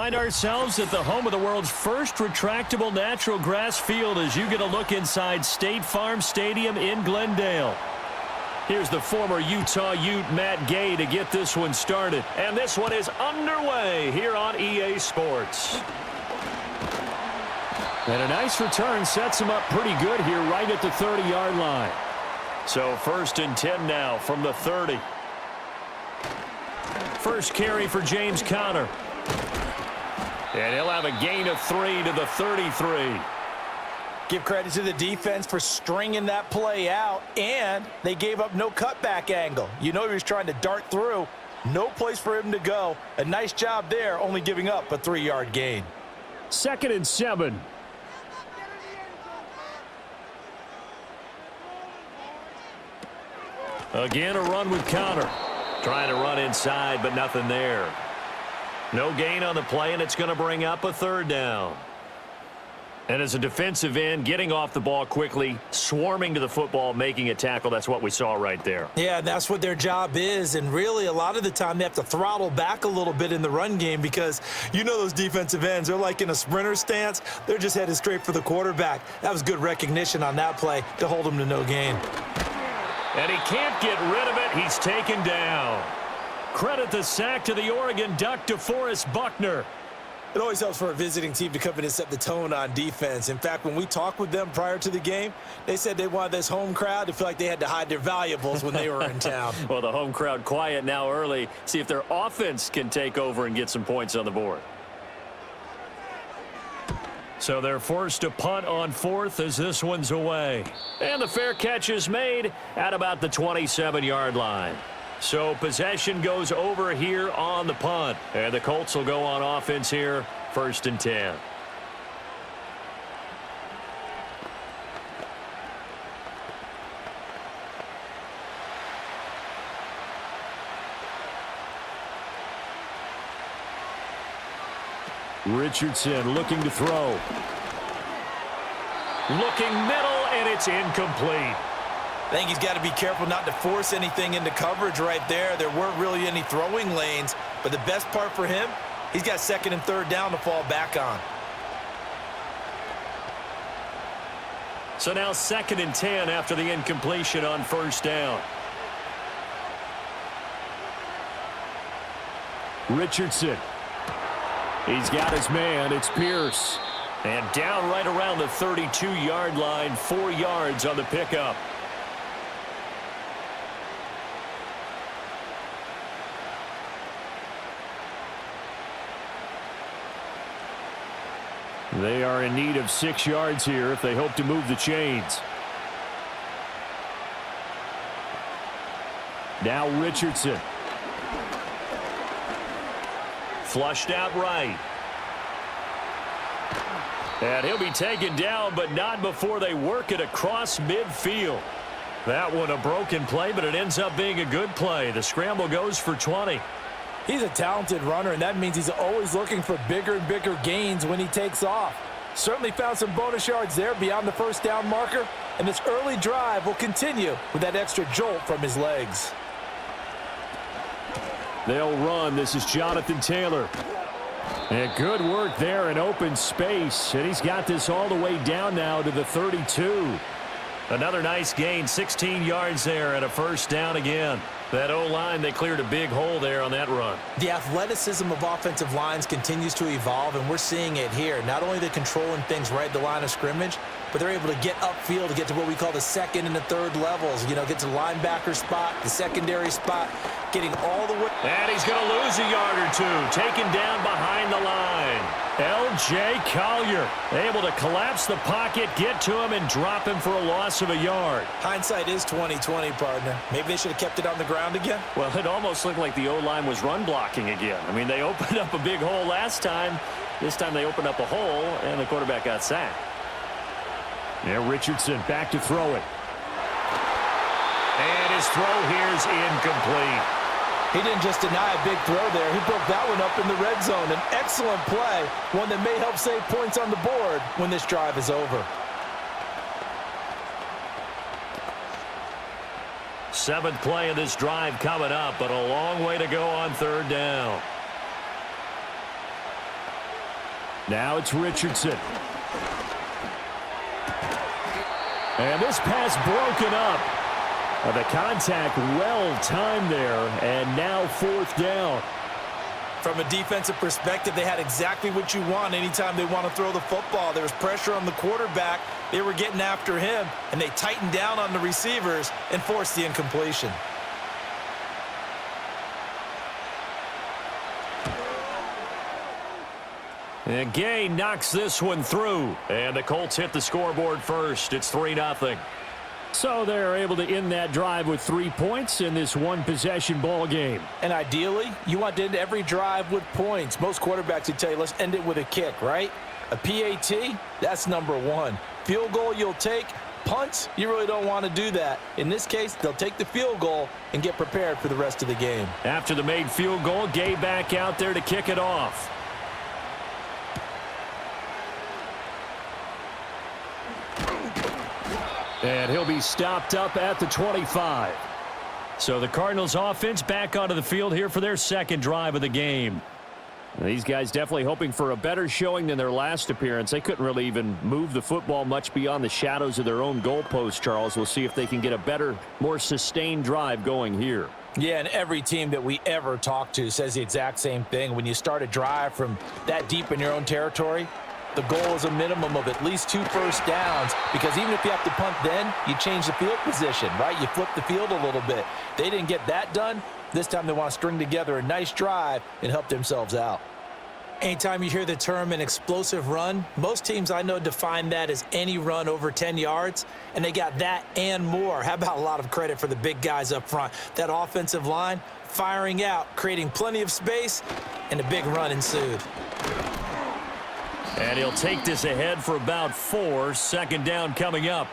find ourselves at the home of the world's first retractable natural grass field as you get a look inside State Farm Stadium in Glendale. Here's the former Utah Ute Matt Gay to get this one started. And this one is underway here on EA Sports. And a nice return sets him up pretty good here right at the 30-yard line. So 1st and 10 now from the 30. First carry for James Conner. And he'll have a gain of 3 to the 33. Give credit to the defense for stringing that play out, and they gave up no cutback angle. You know he was trying to dart through. No place for him to go. A nice job there, only giving up a 3-yard gain. 2nd and 7. Again, a run with Conner. Trying to run inside, but nothing there. No gain on the play, and it's going to bring up a 3rd down. And as a defensive end, getting off the ball quickly, swarming to the football, making a tackle, that's what we saw right there. Yeah, that's what their job is, and really a lot of the time they have to throttle back a little bit in the run game because you know those defensive ends, they're like in a sprinter stance. They're just headed straight for the quarterback. That was good recognition on that play to hold him to no gain. And he can't get rid of it. He's taken down. Credit the sack to the Oregon Duck, DeForest Buckner. It always helps for a visiting team to come in and set the tone on defense. In fact, when we talked with them prior to the game, they said they wanted this home crowd to feel like they had to hide their valuables when they were in town. Well, the home crowd quiet now early. See if their offense can take over and get some points on the board. So they're forced to punt on 4th as this one's away. And the fair catch is made at about the 27-yard line. So possession goes over here on the punt. And the Colts will go on offense here, 1st and 10. Richardson looking to throw. Looking middle, and it's incomplete. I think he's got to be careful not to force anything into coverage right there. There weren't really any throwing lanes, but the best part for him, he's got 2nd and 3rd down to fall back on. So now 2nd and 10 after the incompletion on 1st down. Richardson. He's got his man. It's Pierce. And down right around the 32-yard line, 4 yards on the pickup. They are in need of 6 yards here if they hope to move the chains. Now Richardson. Flushed out right. And he'll be taken down, but not before they work it across midfield. That one a broken play, but it ends up being a good play. The scramble goes for 20. He's a talented runner, and that means he's always looking for bigger and bigger gains when he takes off. Certainly found some bonus yards there beyond the 1st down marker, and this early drive will continue with that extra jolt from his legs. They'll run. This is Jonathan Taylor. And good work there in open space. And he's got this all the way down now to the 32. Another nice gain, 16 yards there and a 1st down again. That O-line, they cleared a big hole there on that run. The athleticism of offensive lines continues to evolve, and we're seeing it here. Not only they're controlling things right at the line of scrimmage, but they're able to get upfield to get to what we call the 2nd and the 3rd levels. You know, get to the linebacker spot, the secondary spot, getting all the way. And he's going to lose a yard or 2, taken down behind the line. L.J. Collier able to collapse the pocket, get to him, and drop him for a loss of a yard. Hindsight is 20/20, partner. Maybe they should have kept it on the ground again. Well, it almost looked like the O-line was run blocking again. I mean, they opened up a big hole last time. This time they opened up a hole, and the quarterback got sacked. Yeah, Richardson back to throw it. And his throw here is incomplete. He didn't just deny a big throw there. He broke that one up in the red zone. An excellent play, one that may help save points on the board when this drive is over. 7th play of this drive coming up, but a long way to go on 3rd down. Now it's Richardson. And this pass broken up. The contact well timed there, and now 4th down. From a defensive perspective, they had exactly what you want anytime they want to throw the football. There was pressure on the quarterback. They were getting after him, and they tightened down on the receivers and forced the incompletion. And Gay knocks this one through. And the Colts hit the scoreboard first. It's 3-0. So they're able to end that drive with 3 points in this one-possession ball game. And ideally, you want to end every drive with points. Most quarterbacks would tell you, let's end it with a kick, right? A PAT, that's number 1. Field goal you'll take. Punts, you really don't want to do that. In this case, they'll take the field goal and get prepared for the rest of the game. After the made field goal, Gay back out there to kick it off. And he'll be stopped up at the 25. So the Cardinals offense back onto the field here for their second drive of the game. These guys definitely hoping for a better showing than their last appearance. They couldn't really even move the football much beyond the shadows of their own goalpost, Charles. We'll see if they can get a better, more sustained drive going here. Yeah, and every team that we ever talk to says the exact same thing. When you start a drive from that deep in your own territory, the goal is a minimum of at least 2 first downs, because even if you have to punt then, you change the field position, right? You flip the field a little bit. They didn't get that done. This time they want to string together a nice drive and help themselves out. Anytime you hear the term an explosive run, most teams I know define that as any run over 10 yards, and they got that and more. How about a lot of credit for the big guys up front? That offensive line firing out, creating plenty of space, and a big run ensued. And he'll take this ahead for about 4. Second down coming up.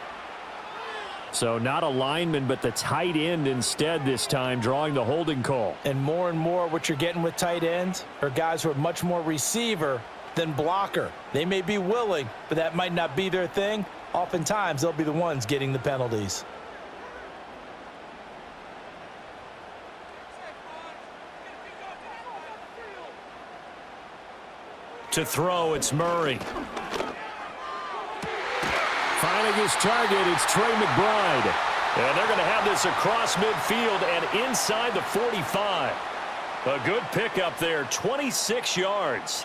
So not a lineman, but the tight end instead this time, drawing the holding call. And more what you're getting with tight ends are guys who are much more receiver than blocker. They may be willing, but that might not be their thing. Oftentimes, they'll be the ones getting the penalties. To throw, it's Murray. Finding his target, it's Trey McBride. And they're going to have this across midfield and inside the 45. A good pickup there, 26 yards.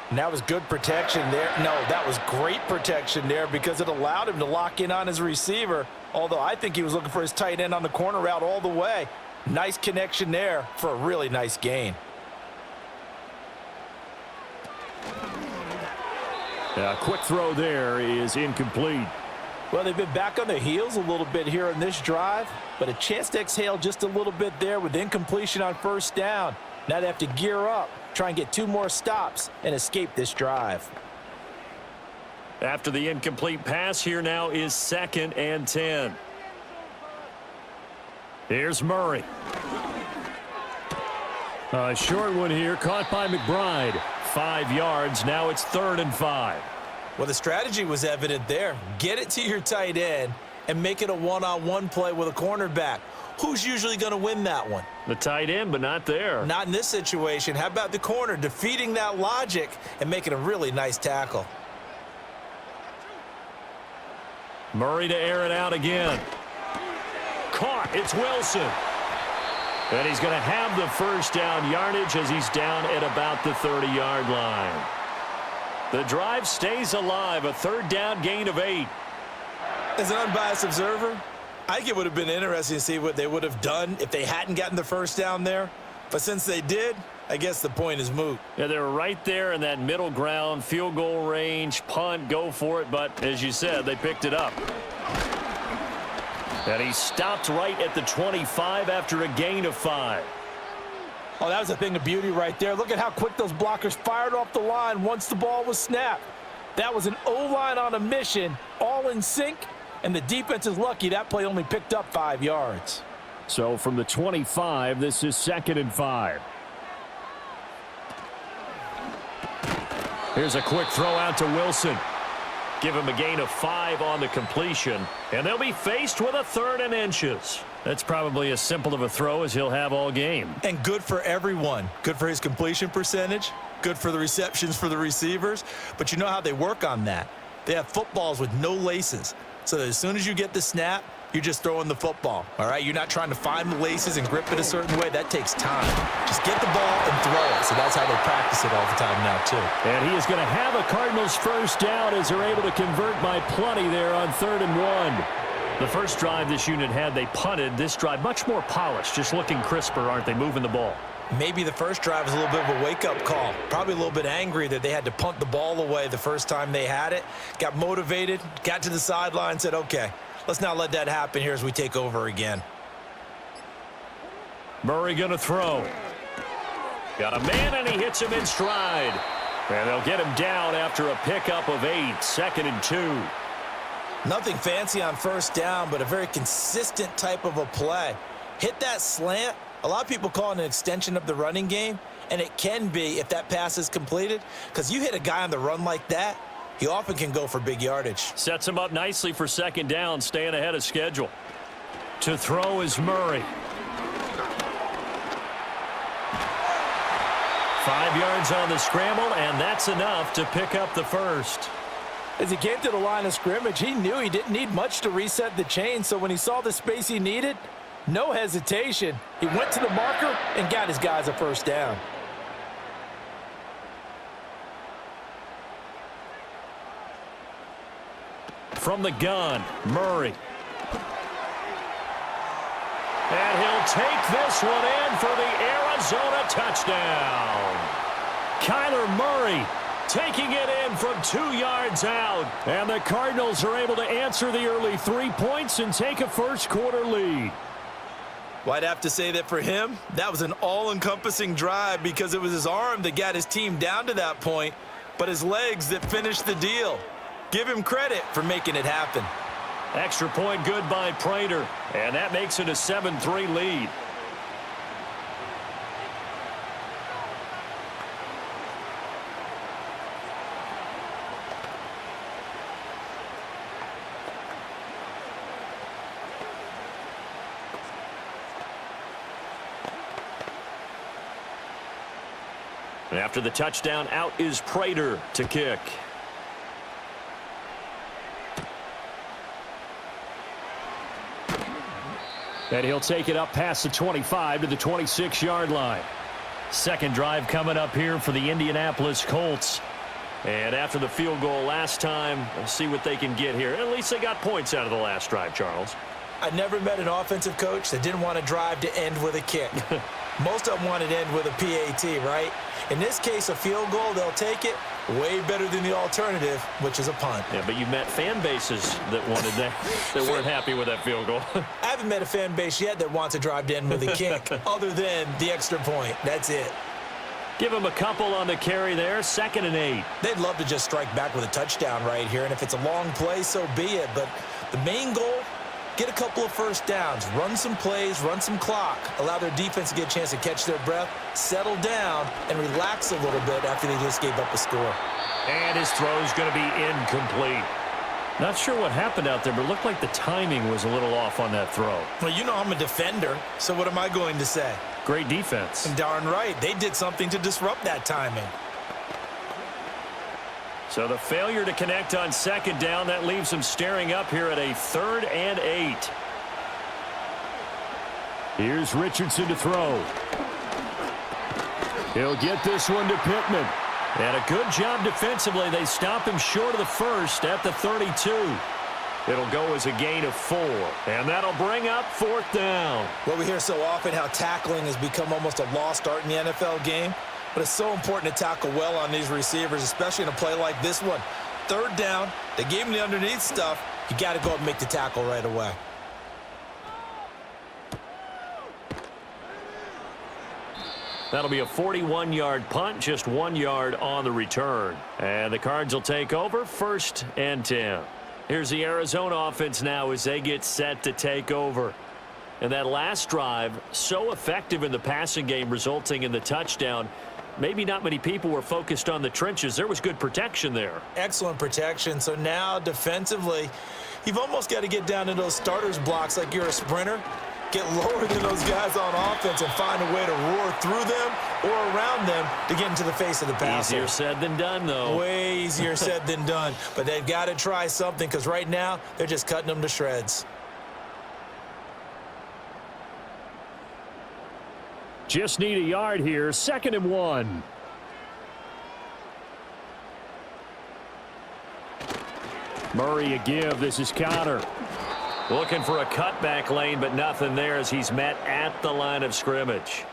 And that was good protection there. No, that was great protection there because it allowed him to lock in on his receiver, although I think he was looking for his tight end on the corner route all the way. Nice connection there for a really nice gain. A quick throw there is incomplete. Well, they've been back on their heels a little bit here in this drive, but a chance to exhale just a little bit there with incompletion on first down. Now they have to gear up, try and get 2 more stops and escape this drive. After the incomplete pass, here now is 2nd and 10. Here's Murray. A short one here, caught by McBride. 5 yards, now it's 3rd and 5. Well, the strategy was evident there. Get it to your tight end and make it a one-on-one play with a cornerback. Who's usually going to win that one? The tight end, but not there. Not in this situation. How about the corner defeating that logic and making a really nice tackle? Murray to air it out again. Caught, it's Wilson. And he's going to have the first down yardage as he's down at about the 30-yard line. The drive stays alive, a 3rd down gain of 8. As an unbiased observer, I think it would have been interesting to see what they would have done if they hadn't gotten the first down there. But since they did, I guess the point is moot. Yeah, they were right there in that middle ground, field goal range, punt, go for it. But as you said, they picked it up. And he stopped right at the 25 after a gain of 5. Oh, that was a thing of beauty right there. Look at how quick those blockers fired off the line once the ball was snapped. That was an O-line on a mission, all in sync, and the defense is lucky that play only picked up 5 yards. So from the 25, this is 2nd and 5. Here's a quick throw out to Wilson. Give him a gain of 5 on the completion, and they'll be faced with a 3rd and inches. That's probably as simple of a throw as he'll have all game. And good for everyone. Good for his completion percentage, Good for the receptions for the receivers. But you know how they work on that? They have footballs with no laces. So that as soon as you get the snap, you're just throwing the football, all right? You're not trying to find the laces and grip it a certain way. That takes time. Just get the ball and throw it. So that's how they practice it all the time now, too. And he is going to have a Cardinals first down as they're able to convert by plenty there on 3rd and 1. The first drive this unit had, they punted. This drive, much more polished, just looking crisper, aren't they, moving the ball? Maybe the first drive was a little bit of a wake-up call. Probably a little bit angry that they had to punt the ball away the first time they had it. Got motivated, got to the sideline, said, okay, let's not let that happen here as we take over again. Murray going to throw. Got a man, and he hits him in stride. And they'll get him down after a pickup of 8, 2nd and 2. Nothing fancy on first down, but a very consistent type of a play. Hit that slant. A lot of people call it an extension of the running game, and it can be if that pass is completed, because you hit a guy on the run like that, he often can go for big yardage. Sets him up nicely for 2nd down, staying ahead of schedule. To throw is Murray. 5 yards on the scramble, and that's enough to pick up the first. As he came to the line of scrimmage, he knew he didn't need much to reset the chain, so when he saw the space he needed, no hesitation. He went to the marker and got his guys a first down. From the gun, Murray. And he'll take this one in for the Arizona touchdown. Kyler Murray taking it in from 2 yards out. And the Cardinals are able to answer the early 3 points and take a first-quarter lead. Well, I'd have to say that for him, that was an all-encompassing drive because it was his arm that got his team down to that point, but his legs that finished the deal. Give him credit for making it happen. Extra point good by Prater, and that makes it a 7-3 lead. After the touchdown, out is Prater to kick. And he'll take it up past the 25 to the 26-yard line. Second drive coming up here for the Indianapolis Colts. And after the field goal last time, we'll see what they can get here. At least they got points out of the last drive, Charles. I never met an offensive coach that didn't want to drive to end with a kick. Most of them wanted to end with a PAT, right? In this case, a field goal, they'll take it. Way better than the alternative, which is a punt. Yeah, but you've met fan bases that wanted that, that weren't happy with that field goal. I haven't met a fan base yet that wants to drive to end with a kick, other than the extra point. That's it. Give them a couple on the carry there, 2nd and 8. They'd love to just strike back with a touchdown right here, and if it's a long play, so be it. But the main goal, get a couple of first downs, run some plays, run some clock, allow their defense to get a chance to catch their breath, settle down, and relax a little bit after they just gave up a score. And his throw's going to be incomplete. Not sure what happened out there, but it looked like the timing was a little off on that throw. Well, you know I'm a defender, so what am I going to say? Great defense. And darn right, they did something to disrupt that timing. So the failure to connect on 2nd down, that leaves them staring up here at a 3rd and 8. Here's Richardson to throw. He'll get this one to Pittman. And a good job defensively. They stop him short of the first at the 32. It'll go as a gain of 4. And that'll bring up 4th down. Well, we hear so often how tackling has become almost a lost art in the NFL game. But it's so important to tackle well on these receivers, especially in a play like this one. 3rd down, they gave him the underneath stuff. You got to go and make the tackle right away. That'll be a 41-yard punt, just 1 yard on the return. And the Cards will take over, 1st and 10. Here's the Arizona offense now as they get set to take over. And that last drive, so effective in the passing game, resulting in the touchdown. Maybe not many people were focused on the trenches. There was good protection there. Excellent protection. So now defensively, you've almost got to get down to those starters blocks like you're a sprinter get lower than those guys on offense and find a way to roar through them or around them to get into the face of the passer. Easier said than done, though. Way easier said than done. But they've got to try something because right now they're just cutting them to shreds. Just need a yard here. 2nd and 1. Murray a give. This is Connor. Looking for a cutback lane, but nothing there as he's met at the line of scrimmage.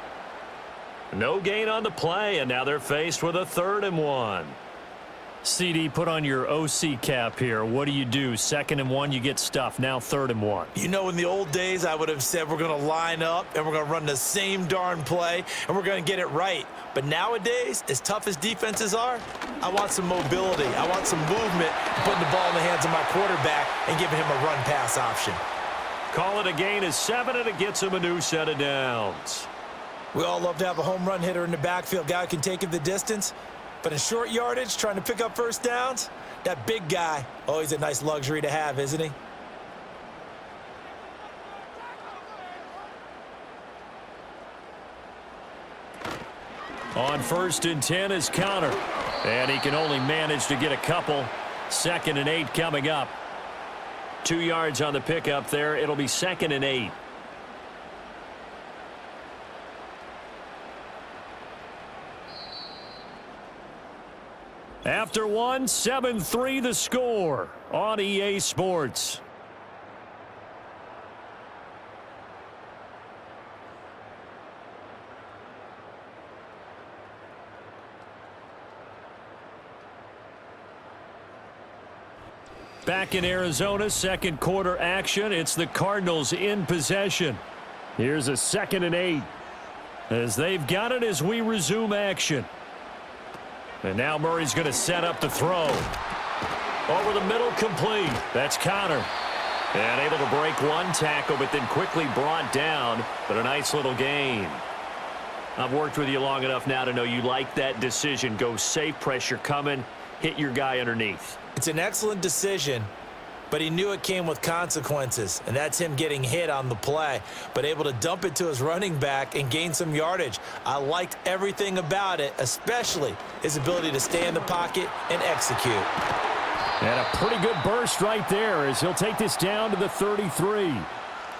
No gain on the play, and now they're faced with a 3rd and 1. CD, put on your OC cap here. What do you do? 2nd and 1, you get stuffed. Now 3rd and 1. You know, in the old days, I would have said we're going to line up and we're going to run the same darn play and we're going to get it right. But nowadays, as tough as defenses are, I want some mobility. I want some movement, putting the ball in the hands of my quarterback and giving him a run-pass option. Call it a gain of 7, and it gets him a new set of downs. We all love to have a home run hitter in the backfield, guy who can take it the distance. But in short yardage, trying to pick up first downs, that big guy, always a nice luxury to have, isn't he? On 1st and 10 is Connor. And he can only manage to get a couple. 2nd and 8 coming up. 2 yards on the pickup there. It'll be 2nd and 8. After 1, 7-3 the score on EA Sports. Back in Arizona, 2nd quarter action. It's the Cardinals in possession. Here's a 2nd and 8 as they've got it as we resume action. And now Murray's going to set up the throw. Over the middle, complete. That's Connor. And able to break one tackle, but then quickly brought down. But a nice little gain. I've worked with you long enough now to know you like that decision. Go safe, pressure coming, hit your guy underneath. It's an excellent decision, but he knew it came with consequences, and that's him getting hit on the play, but able to dump it to his running back and gain some yardage. I liked everything about it, especially his ability to stay in the pocket and execute. And a pretty good burst right there as he'll take this down to the 33.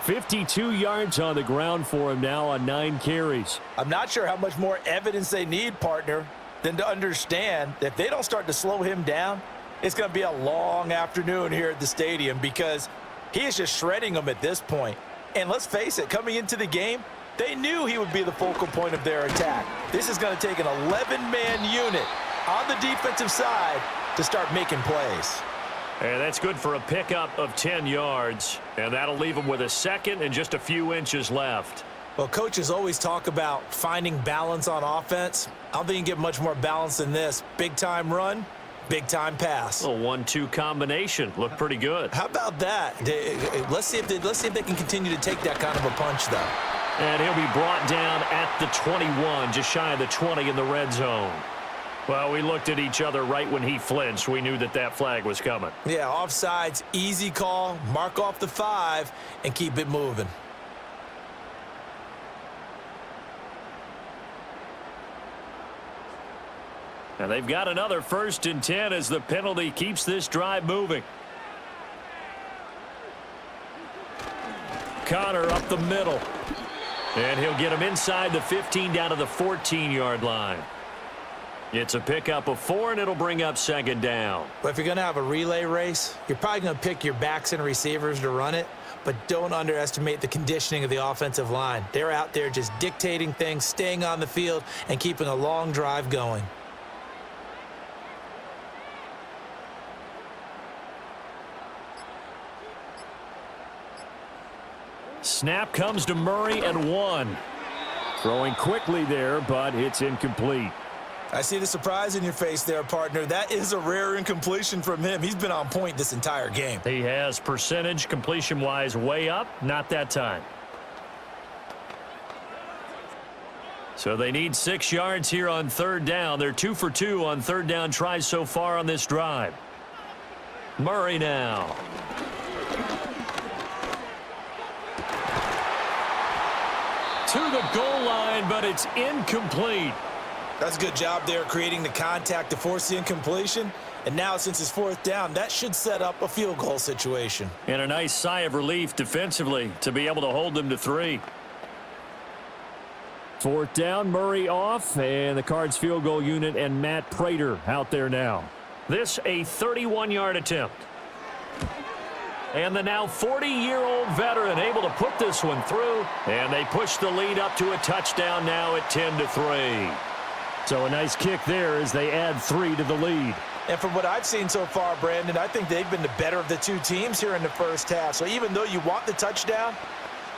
52 yards on the ground for him now on 9 carries. I'm not sure how much more evidence they need, partner, than to understand that if they don't start to slow him down, it's going to be a long afternoon here at the stadium because he is just shredding them at this point. And let's face it, coming into the game, they knew he would be the focal point of their attack. This is going to take an 11-man unit on the defensive side to start making plays. And that's good for a pickup of 10 yards. And that'll leave him with a 2nd and just a few inches left. Well, coaches always talk about finding balance on offense. I don't think you can get much more balance than this. Big-time run, big-time pass. A 1-2 combination. Looked pretty good. How about that? Let's see if they can continue to take that kind of a punch, though. And he'll be brought down at the 21, just shy of the 20 in the red zone. Well, we looked at each other right when he flinched. We knew that that flag was coming. Yeah, offsides, easy call, mark off the 5, and keep it moving. And they've got another 1st and 10 as the penalty keeps this drive moving. Connor up the middle. And he'll get him inside the 15 down to the 14-yard line. It's a pickup of 4, and it'll bring up 2nd down. But if you're going to have a relay race, you're probably going to pick your backs and receivers to run it, but don't underestimate the conditioning of the offensive line. They're out there just dictating things, staying on the field, and keeping a long drive going. Snap comes to Murray and 1. Throwing quickly there, but it's incomplete. I see the surprise in your face there, partner. That is a rare incompletion from him. He's been on point this entire game. He has percentage completion-wise way up, not that time. So they need 6 yards here on 3rd down. They're 2 for 2 on 3rd down tries so far on this drive. Murray now. to the goal line, but it's incomplete. That's a good job there creating the contact to force the incompletion. And now, since it's fourth down, that should set up a field goal situation. And a nice sigh of relief defensively to be able to hold them to 3. Fourth down, Murray off, and the Cards field goal unit and Matt Prater out there now. This a 31-yard attempt. And the now 40-year-old veteran able to put this one through, and they push the lead up to a touchdown now at 10-3. So a nice kick there as they add 3 to the lead. And from what I've seen so far, Brandon, I think they've been the better of the two teams here in the first half. So even though you want the touchdown,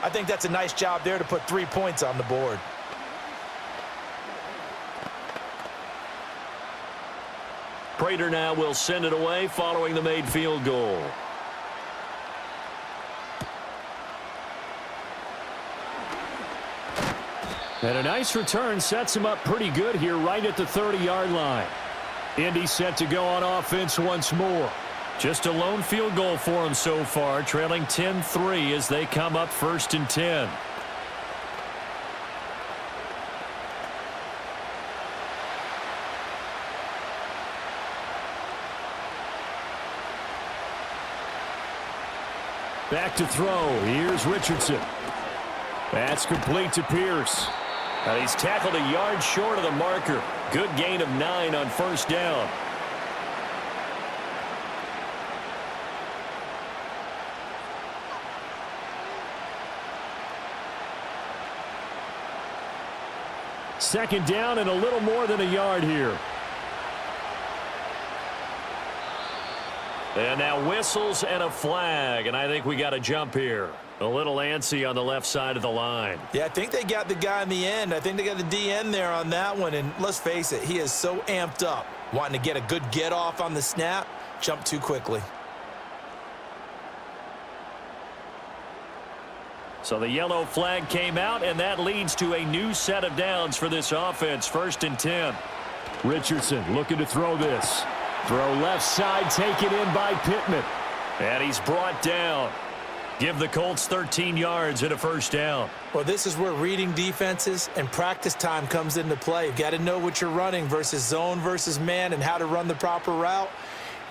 I think that's a nice job there to put 3 points on the board. Prater now will send it away following the made field goal. And a nice return sets him up pretty good here right at the 30-yard line. Indy set to go on offense once more. Just a lone field goal for him so far, trailing 10-3 as they come up 1st and 10. Back to throw. Here's Richardson. That's complete to Pierce. He's tackled a yard short of the marker. Good gain of 9 on first down. Second down and a little more than a yard here. And now whistles and a flag, and I think we got a jump here. A little antsy on the left side of the line. Yeah, I think they got the guy in the end. I think they got the DN there on that one, and let's face it, he is so amped up, wanting to get a good get off on the snap, jump too quickly. So the yellow flag came out, and that leads to a new set of downs for this offense. 1st and 10. Richardson looking to throw this. Throw left side, taken in by Pittman. And he's brought down. Give the Colts 13 yards and a first down. Well, this is where reading defenses and practice time comes into play. You've got to know what you're running versus zone versus man and how to run the proper route.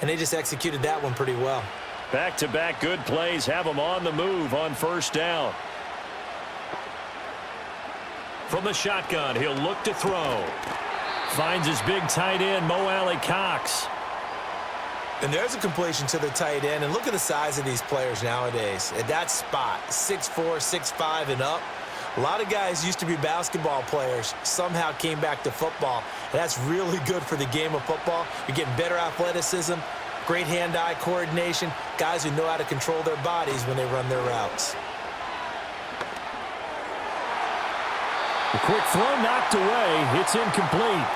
And they just executed that one pretty well. Back-to-back good plays have them on the move on first down. From the shotgun, he'll look to throw. Finds his big tight end, Mo Alley-Cox. And there's a completion to the tight end. And look at the size of these players nowadays. At that spot, 6'4", 6'5", and up. A lot of guys used to be basketball players, somehow came back to football. And that's really good for the game of football. You're getting better athleticism, great hand-eye coordination, guys who know how to control their bodies when they run their routes. A quick throw knocked away. It's incomplete.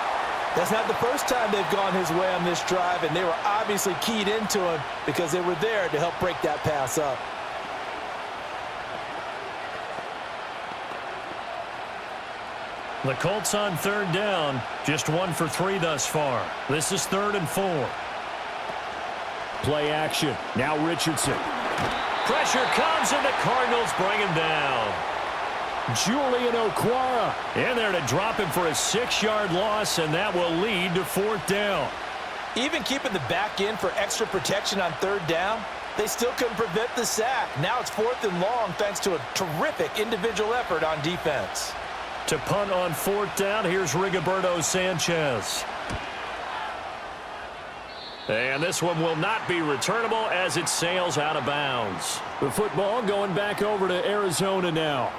That's not the first time they've gone his way on this drive, and they were obviously keyed into him because they were there to help break that pass up. The Colts on 3rd down, just 1 for 3 thus far. This is 3rd and 4. Play action. Now Richardson. Pressure comes, and the Cardinals bring him down. Julian Okwara in there to drop him for a 6-yard loss, and that will lead to 4th down. Even keeping the back in for extra protection on 3rd down, they still couldn't prevent the sack. Now it's 4th and long thanks to a terrific individual effort on defense. To punt on 4th down, here's Rigoberto Sanchez. And this one will not be returnable as it sails out of bounds. The football going back over to Arizona now.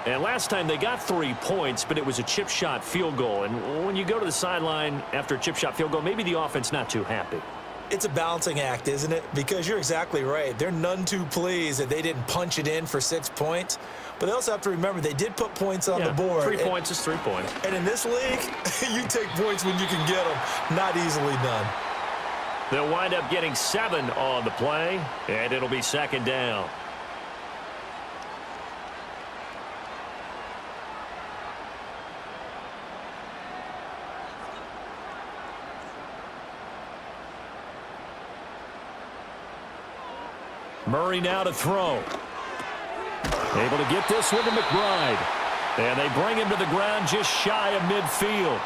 And last time they got 3 points, but it was a chip shot field goal. And when you go to the sideline after a chip shot field goal, maybe the offense not too happy. It's a balancing act, isn't it? Because you're exactly right. They're none too pleased that they didn't punch it in for 6 points. But they also have to remember they did put points on the board. 3 points is 3 points. And in this league, you take points when you can get them. Not easily done. They'll wind up getting 7 on the play, and it'll be 2nd down. Murray now to throw. Able to get this one to McBride. And they bring him to the ground just shy of midfield.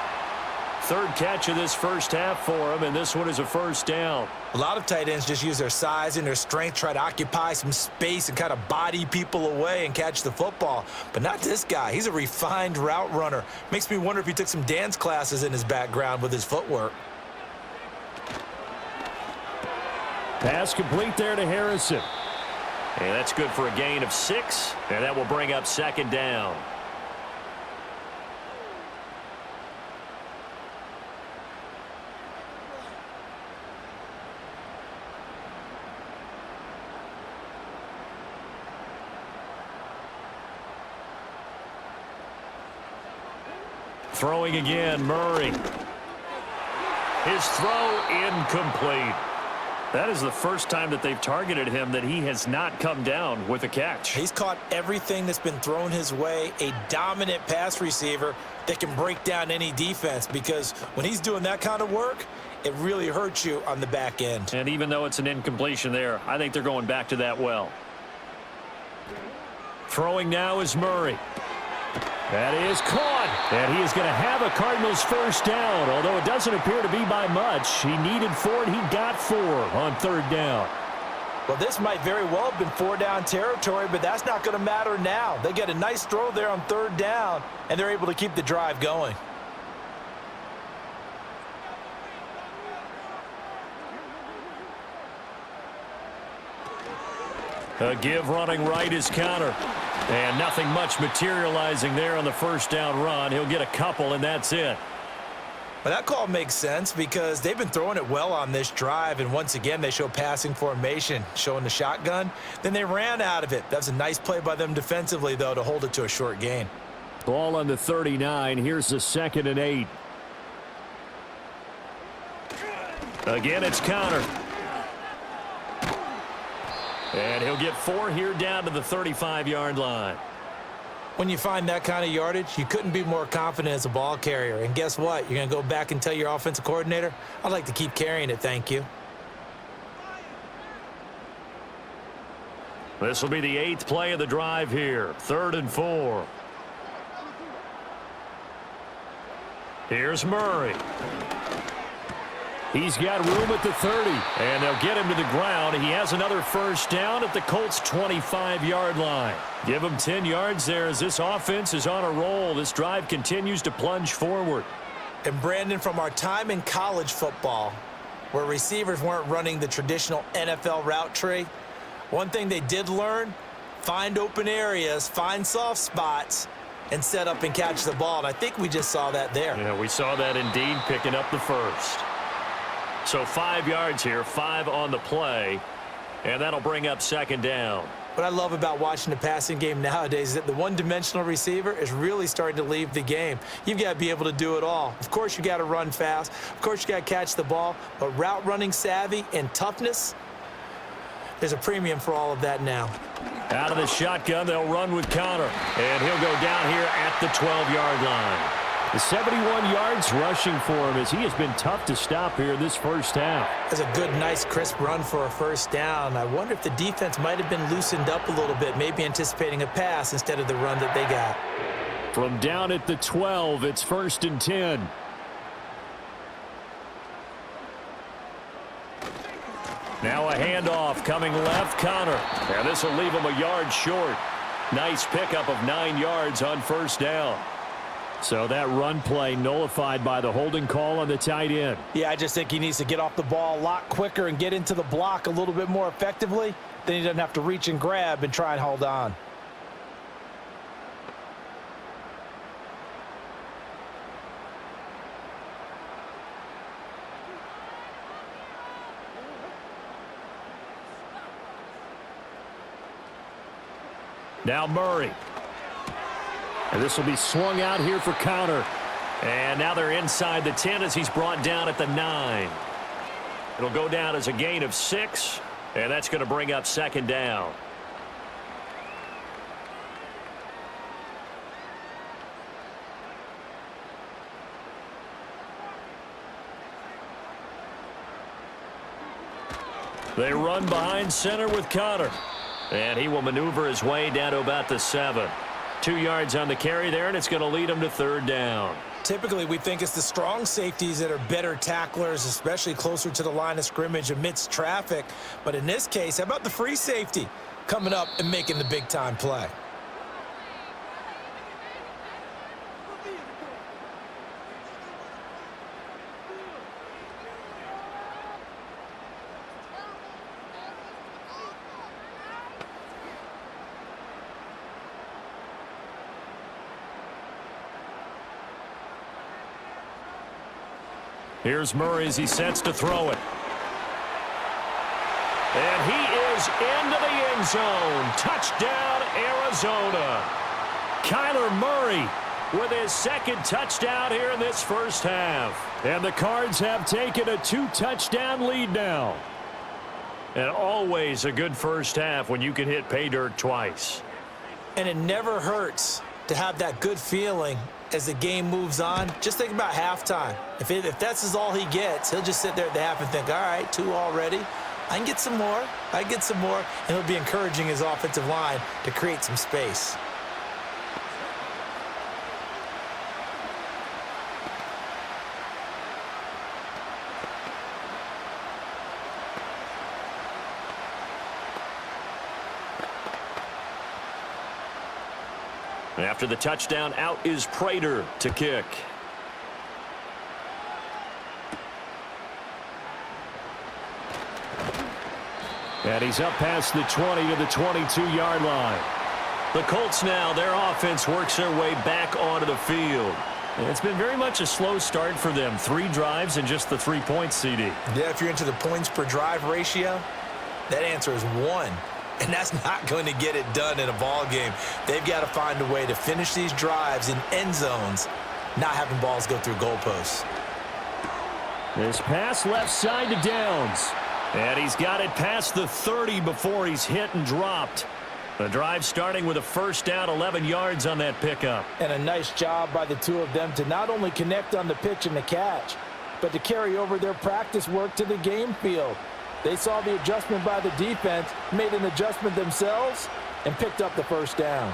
Third catch of this first half for him, and this one is a first down. A lot of tight ends just use their size and their strength, try to occupy some space and kind of body people away and catch the football. But not this guy. He's a refined route runner. Makes me wonder if he took some dance classes in his background with his footwork. Pass complete there to Harrison. And that's good for a gain of 6, and that will bring up second down. Throwing again, Murray. His throw incomplete. That is the first time that they've targeted him that he has not come down with a catch. He's caught everything that's been thrown his way, a dominant pass receiver that can break down any defense, because when he's doing that kind of work, it really hurts you on the back end. And even though it's an incompletion there, I think they're going back to that well. Throwing now is Murray. That is caught, and he is going to have a Cardinals first down, although it doesn't appear to be by much. He needed 4, and he got 4 on third down. Well, this might very well have been 4-down territory, but that's not going to matter now. They get a nice throw there on third down, and they're able to keep the drive going. A give running right is counter. And nothing much materializing there on the first down run. He'll get a couple, and that's it. Well, that call makes sense because they've been throwing it well on this drive, and once again, they show passing formation, showing the shotgun. Then they ran out of it. That was a nice play by them defensively, though, to hold it to a short gain. Ball on the 39. Here's the 2nd and 8. Again, it's counter. And he'll get 4 here down to the 35-yard line. When you find that kind of yardage, you couldn't be more confident as a ball carrier. And guess what? You're going to go back and tell your offensive coordinator, I'd like to keep carrying it, thank you. This will be the 8th play of the drive here. 3rd and 4. Here's Murray. He's got room at the 30, and they'll get him to the ground. He has another first down at the Colts' 25-yard line. Give him 10 yards there as this offense is on a roll. This drive continues to plunge forward. And, Brandon, from our time in college football, where receivers weren't running the traditional NFL route tree, one thing they did learn, find open areas, find soft spots, and set up and catch the ball. And I think we just saw that there. Yeah, we saw that indeed, picking up the first. So 5 yards here, 5 on the play, and that'll bring up second down. What I love about watching the passing game nowadays is that the one-dimensional receiver is really starting to leave the game. You've got to be able to do it all. Of course, you got to run fast. Of course, you got to catch the ball. But route running savvy and toughness, there's a premium for all of that now. Out of the shotgun, they'll run with Connor, and he'll go down here at the 12-yard line. The 71 yards rushing for him as he has been tough to stop here this first half. That's a good, nice, crisp run for a first down. I wonder if the defense might have been loosened up a little bit, maybe anticipating a pass instead of the run that they got. From down at the 12, it's 1st and 10. Now a handoff coming left, Connor. And this will leave him a yard short. Nice pickup of 9 yards on first down. So that run play nullified by the holding call on the tight end. Yeah, I just think he needs to get off the ball a lot quicker and get into the block a little bit more effectively. Then he doesn't have to reach and grab and try and hold on. Now Murray. And this will be swung out here for counter. And now they're inside the 10 as he's brought down at the 9. It'll go down as a gain of 6, and that's going to bring up second down. They run behind center with Connor. And he will maneuver his way down to about the 7. 2 yards on the carry there, and it's going to lead them to third down. Typically, we think it's the strong safeties that are better tacklers, especially closer to the line of scrimmage amidst traffic. But in this case, how about the free safety coming up and making the big-time play? Here's Murray as he sets to throw it. And he is into the end zone. Touchdown, Arizona. Kyler Murray with his second touchdown here in this first half. And the Cards have taken a 2-touchdown lead now. And always a good first half when you can hit pay dirt twice. And it never hurts to have that good feeling as the game moves on. Just think about halftime. If that's all he gets, he'll just sit there at the half and think, all right, 2 already. I can get some more. I can get some more. And he'll be encouraging his offensive line to create some space. After the touchdown, out is Prater to kick. And he's up past the 20 to the 22-yard line. The Colts now, their offense works their way back onto the field. And it's been very much a slow start for them. 3 drives and just the 3 points, CD. Yeah, if you're into the points per drive ratio, that answer is 1. And that's not going to get it done in a ball game. They've got to find a way to finish these drives in end zones, not having balls go through goalposts. This pass left side to Downs. And he's got it past the 30 before he's hit and dropped. The drive starting with a first down, 11 yards on that pickup. And a nice job by the two of them to not only connect on the pitch and the catch, but to carry over their practice work to the game field. They saw the adjustment by the defense, made an adjustment themselves, and picked up the first down.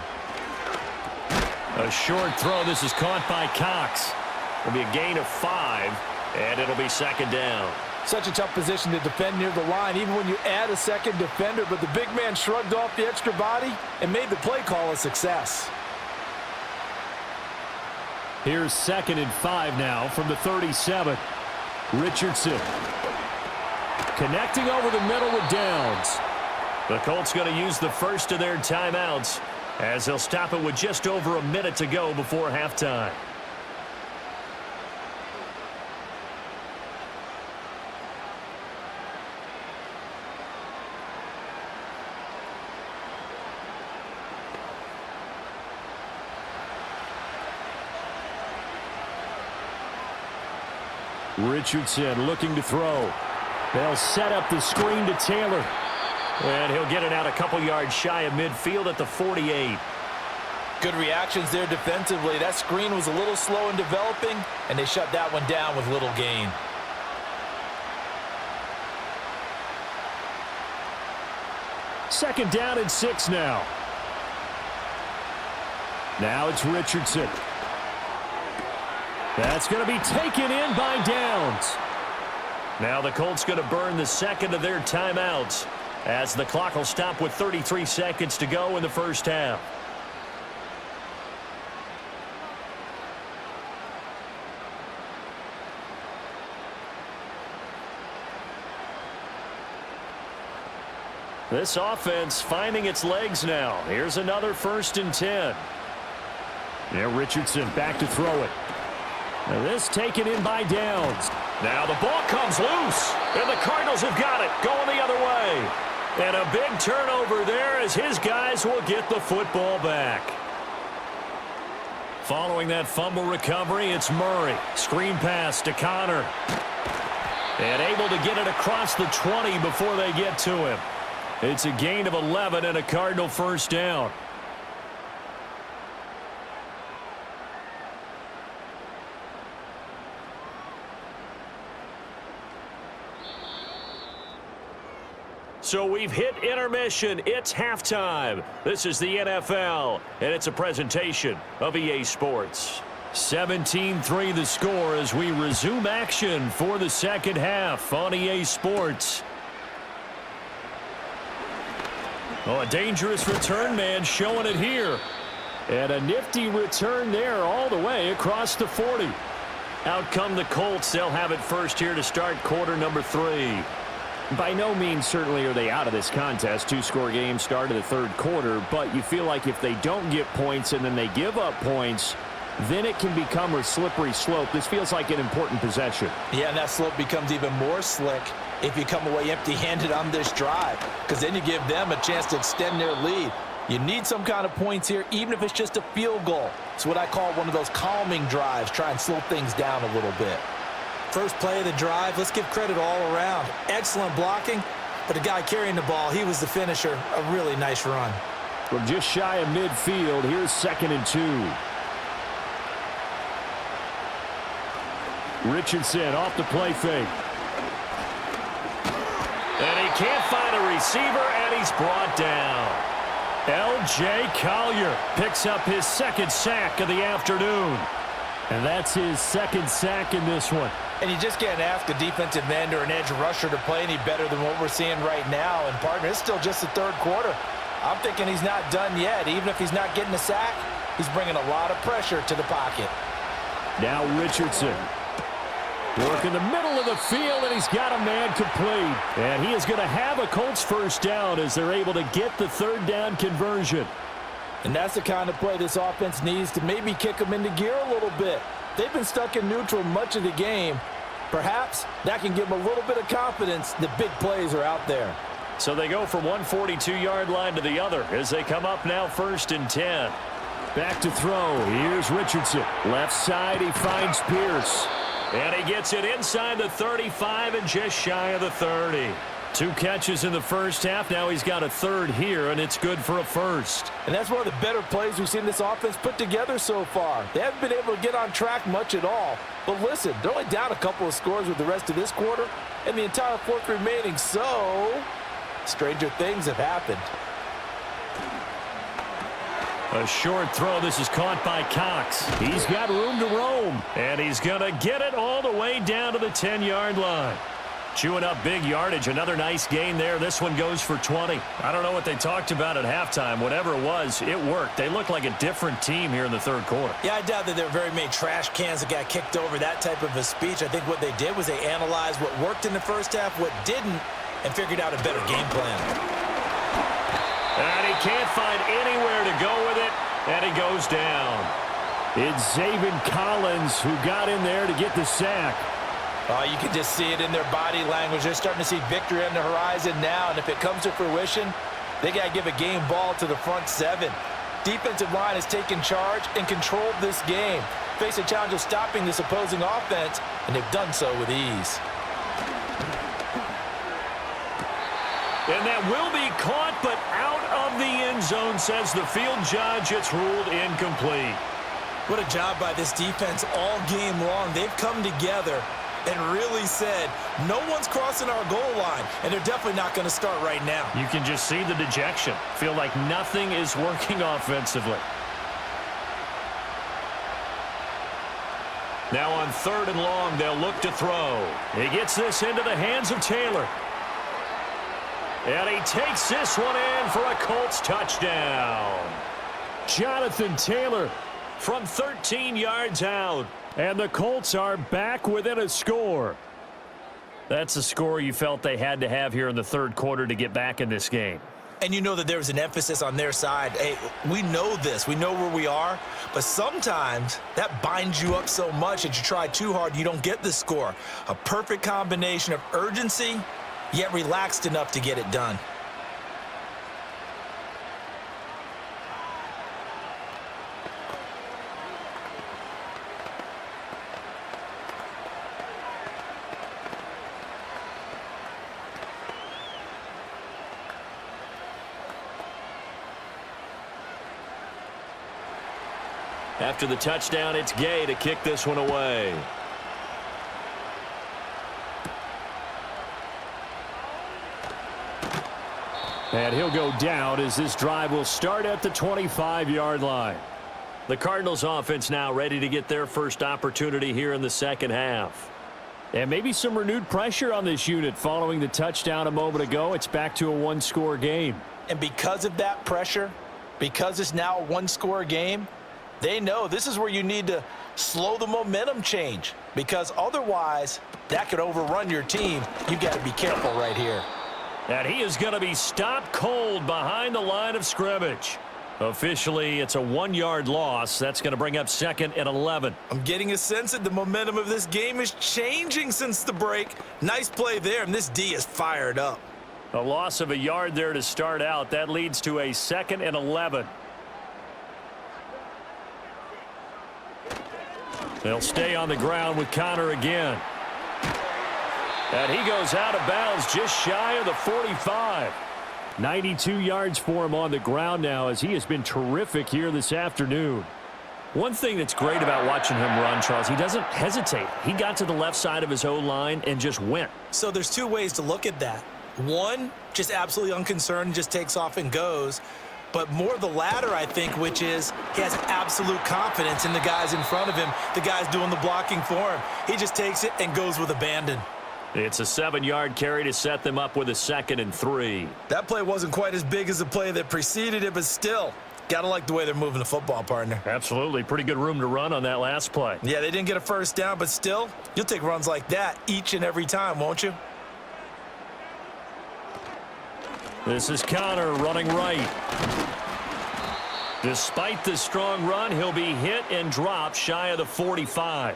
A short throw. This is caught by Cox. It'll be a gain of 5, and it'll be second down. Such a tough position to defend near the line, even when you add a second defender, but the big man shrugged off the extra body and made the play call a success. Here's 2nd and 5 now from the 37. Richardson connecting over the middle with Downs. The Colts going to use the first of their timeouts as they'll stop it with just over a minute to go before halftime. Richardson looking to throw. They'll set up the screen to Taylor. And he'll get it out a couple yards shy of midfield at the 48. Good reactions there defensively. That screen was a little slow in developing, and they shut that one down with little gain. Second down and 6 now. Now it's Richardson. That's going to be taken in by Downs. Now the Colts going to burn the second of their timeouts as the clock will stop with 33 seconds to go in the first half. This offense finding its legs now. Here's another 1st and 10. Yeah, Richardson back to throw it. And this taken in by Downs. Now the ball comes loose, and the Cardinals have got it, going the other way. And a big turnover there as his guys will get the football back. Following that fumble recovery, it's Murray. Screen pass to Connor. And able to get it across the 20 before they get to him. It's a gain of 11 and a Cardinal first down. So we've hit intermission. It's halftime. This is the NFL, and it's a presentation of EA Sports. 17-3 the score as we resume action for the second half on EA Sports. Oh, a dangerous return man showing it here. And a nifty return there all the way across the 40. Out come the Colts. They'll have it first here to start quarter number 3. By no means certainly are they out of this contest. Two-score game start of the third quarter, but you feel like if they don't get points and then they give up points, then it can become a slippery slope. This feels like an important possession. Yeah, and that slope becomes even more slick if you come away empty-handed on this drive, because then you give them a chance to extend their lead. You need some kind of points here, even if it's just a field goal. It's what I call one of those calming drives. Try and slow things down a little bit. First play of the drive, let's give credit all around. Excellent blocking, but the guy carrying the ball, he was the finisher. A really nice run. From just shy of midfield, here's 2nd and 2. Richardson off the play fake. And he can't find a receiver, and he's brought down. L.J. Collier picks up his 2nd sack of the afternoon. And that's his 2nd sack in this one. And you just can't ask a defensive end or an edge rusher to play any better than what we're seeing right now. And, partner, it's still just the third quarter. I'm thinking he's not done yet. Even if he's not getting a sack, he's bringing a lot of pressure to the pocket. Now Richardson. Work in the middle of the field, and he's got a man complete. And he is going to have a Colts first down as they're able to get the third down conversion. And that's the kind of play this offense needs to maybe kick them into gear a little bit. They've been stuck in neutral much of the game. Perhaps that can give them a little bit of confidence that big plays are out there. So they go from one 42-yard line to the other as they come up now 1st and 10. Back to throw. Here's Richardson. Left side, he finds Pierce. And he gets it inside the 35 and just shy of the 30. 2 catches in the first half. Now he's got a 3rd here, and it's good for a 1st. And that's one of the better plays we've seen this offense put together so far. They haven't been able to get on track much at all. But listen, they're only down a couple of scores with the rest of this quarter and the entire 4th remaining. So, stranger things have happened. A short throw. This is caught by Cox. He's got room to roam, and he's going to get it all the way down to the 10-yard line. Chewing up big yardage. Another nice gain there. This one goes for 20. I don't know what they talked about at halftime. Whatever it was, it worked. They look like a different team here in the third quarter. Yeah, I doubt that there were very many trash cans that got kicked over, that type of a speech. I think what they did was they analyzed what worked in the first half, what didn't, and figured out a better game plan. And he can't find anywhere to go with it, and he goes down. It's Zaven Collins who got in there to get the sack. Oh, you can just see it in their body language. They're starting to see victory on the horizon now, and if it comes to fruition, they got to give a game ball to the front 7. Defensive line has taken charge and controlled this game. Face a challenge of stopping this opposing offense, and they've done so with ease. And that will be caught, but out of the end zone, says the field judge. It's ruled incomplete. What a job by this defense all game long. They've come together and really said, no one's crossing our goal line, and they're definitely not going to start right now. You can just see the dejection. Feel like nothing is working offensively. Now on 3rd and long, they'll look to throw. He gets this into the hands of Taylor. And he takes this one in for a Colts touchdown. Jonathan Taylor from 13 yards out. And the Colts are back within a score. That's a score you felt they had to have here in the third quarter to get back in this game. And you know that there was an emphasis on their side. Hey, we know this. We know where we are. But sometimes that binds you up so much that you try too hard, you don't get the score. A perfect combination of urgency, yet relaxed enough to get it done. After the touchdown, it's Gay to kick this one away. And he'll go down as this drive will start at the 25-yard line. The Cardinals offense now ready to get their first opportunity here in the second half. And maybe some renewed pressure on this unit following the touchdown a moment ago. It's back to a one-score game. And because of that pressure, because it's now a one-score game, they know this is where you need to slow the momentum change, because otherwise that could overrun your team. You've got to be careful right here. And he is going to be stopped cold behind the line of scrimmage. Officially, it's a 1-yard loss. That's going to bring up 2nd and 11. I'm getting a sense that the momentum of this game is changing since the break. Nice play there, and this D is fired up. A loss of a yard there to start out. That leads to a 2nd and 11. They'll stay on the ground with Connor again. And he goes out of bounds just shy of the 45. 92 yards for him on the ground now, as he has been terrific here this afternoon. One thing that's great about watching him run, Charles, he doesn't hesitate. He got to the left side of his O-line and just went. So there's two ways to look at that. One, just absolutely unconcerned, just takes off and goes. But more the latter, I think, which is he has absolute confidence in the guys in front of him, the guys doing the blocking for him. He just takes it and goes with abandon. It's a 7-yard carry to set them up with a 2nd and 3. That play wasn't quite as big as the play that preceded it, but still, gotta like the way they're moving the football, partner. Absolutely. Pretty good room to run on that last play. Yeah, they didn't get a first down, but still, you'll take runs like that each and every time, won't you? This is Connor running right. Despite the strong run, he'll be hit and dropped shy of the 45.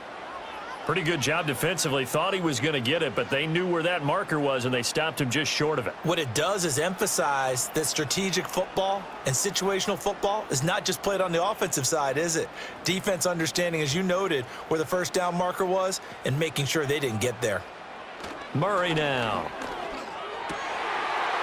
Pretty good job defensively. Thought he was going to get it, but they knew where that marker was, and they stopped him just short of it. What it does is emphasize that strategic football and situational football is not just played on the offensive side, is it? Defense understanding, as you noted, where the first down marker was and making sure they didn't get there. Murray now.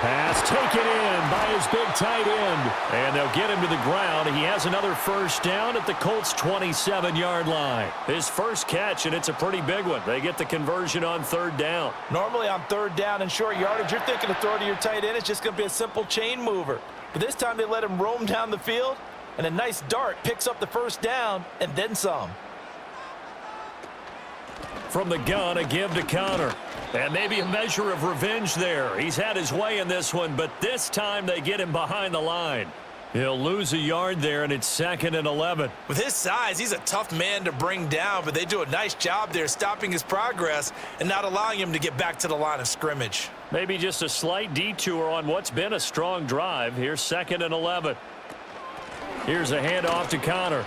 Pass taken in by his big tight end. And they'll get him to the ground. He has another first down at the Colts' 27-yard line. His first catch, and it's a pretty big one. They get the conversion on 3rd down. Normally on 3rd down and short yardage, you're thinking of throw to your tight end. It's just going to be a simple chain mover. But this time they let him roam down the field, and a nice dart picks up the first down and then some. From the gun, a give to Connor. And maybe a measure of revenge there. He's had his way in this one, but this time they get him behind the line. He'll lose a yard there, and it's 2nd and 11. With his size, he's a tough man to bring down, but they do a nice job there stopping his progress and not allowing him to get back to the line of scrimmage. Maybe just a slight detour on what's been a strong drive. Here's 2nd and 11. Here's a handoff to Connor.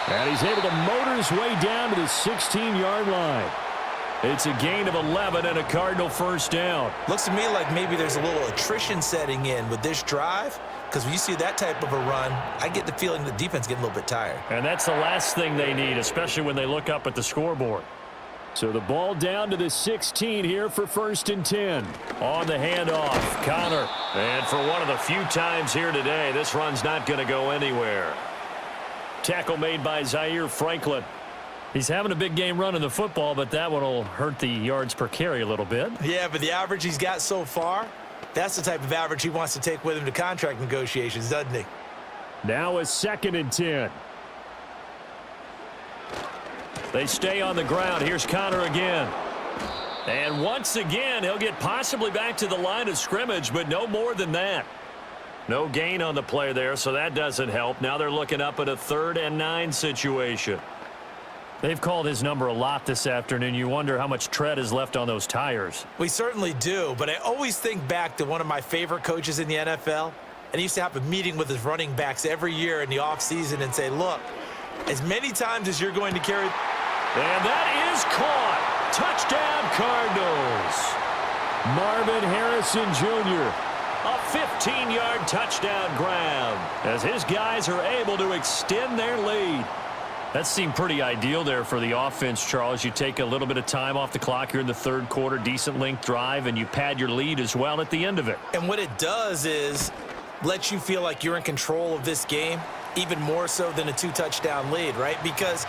And he's able to motor his way down to the 16-yard line. It's a gain of 11 and a Cardinal first down. Looks to me like maybe there's a little attrition setting in with this drive, because when you see that type of a run, I get the feeling the defense getting a little bit tired. And that's the last thing they need, especially when they look up at the scoreboard. So the ball down to the 16 here for 1st and 10. On the handoff, Connor. And for one of the few times here today, this run's not going to go anywhere. Tackle made by Zaire Franklin. He's having a big game running the football, but that one will hurt the yards per carry a little bit. Yeah, but the average he's got so far, that's the type of average he wants to take with him to contract negotiations, doesn't he? Now a 2nd and 10. They stay on the ground. Here's Connor again. And once again, he'll get possibly back to the line of scrimmage, but no more than that. No gain on the play there, so that doesn't help. Now they're looking up at a 3rd and 9 situation. They've called his number a lot this afternoon. You wonder how much tread is left on those tires. We certainly do, but I always think back to one of my favorite coaches in the NFL, and he used to have a meeting with his running backs every year in the offseason and say, look, as many times as you're going to carry. And that is caught. Touchdown, Cardinals. Marvin Harrison Jr., a 15-yard touchdown grab as his guys are able to extend their lead. That seemed pretty ideal there for the offense, Charles. You take a little bit of time off the clock here in the 3rd quarter, decent length drive, and you pad your lead as well at the end of it. And what it does is let you feel like you're in control of this game, even more so than a 2-touchdown lead, right? Because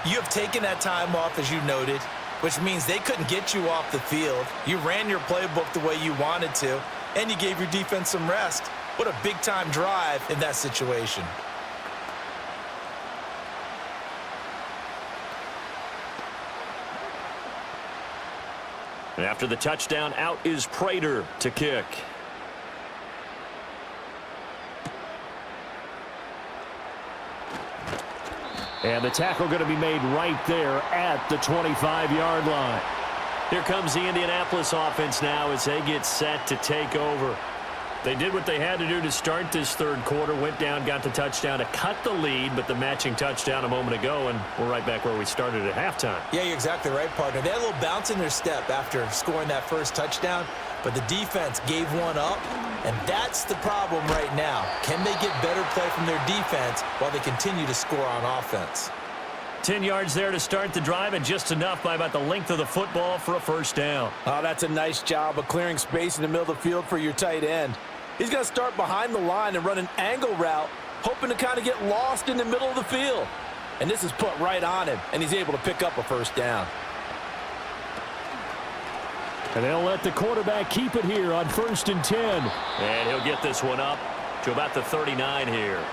you have taken that time off, as you noted, which means they couldn't get you off the field. You ran your playbook the way you wanted to. and you gave your defense some rest. What a big-time drive in that situation. And after the touchdown, out is Prater to kick. And the tackle going to be made right there at the 25-yard line. Here comes the Indianapolis offense now as they get set to take over. They did what they had to do to start this third quarter, went down, got the touchdown to cut the lead, but the matching touchdown a moment ago, and we're right back where we started at halftime. Yeah, you're exactly right, partner. They had a little bounce in their step after scoring that first touchdown, but the defense gave one up, and that's the problem right now. Can they get better play from their defense while they continue to score on offense? 10 yards there to start the drive, and just enough by about the length of the football for a first down. Oh, that's a nice job of clearing space in the middle of the field for your tight end. He's going to start behind the line and run an angle route, hoping to kind of get lost in the middle of the field. And this is put right on him, and he's able to pick up a first down. And they'll let the quarterback keep it here on 1st and 10. And he'll get this one up to about the 39 here.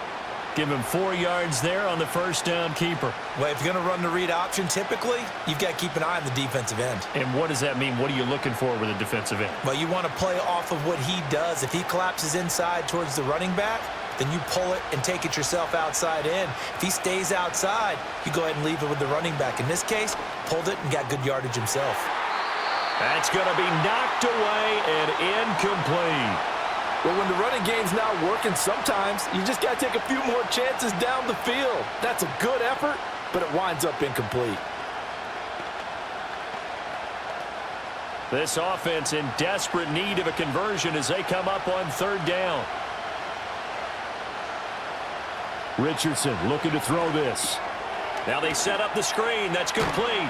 Give him 4 yards there on the first down keeper. Well, if you're going to run the read option, typically, you've got to keep an eye on the defensive end. And what does that mean? What are you looking for with a defensive end? Well, you want to play off of what he does. If he collapses inside towards the running back, then you pull it and take it yourself outside in. If he stays outside, you go ahead and leave it with the running back. In this case, pulled it and got good yardage himself. That's going to be knocked away and incomplete. Well, when the running game's not working, sometimes you just got to take a few more chances down the field. That's a good effort, but it winds up incomplete. This offense in desperate need of a conversion as they come up on 3rd down. Richardson looking to throw this. Now they set up the screen. That's complete.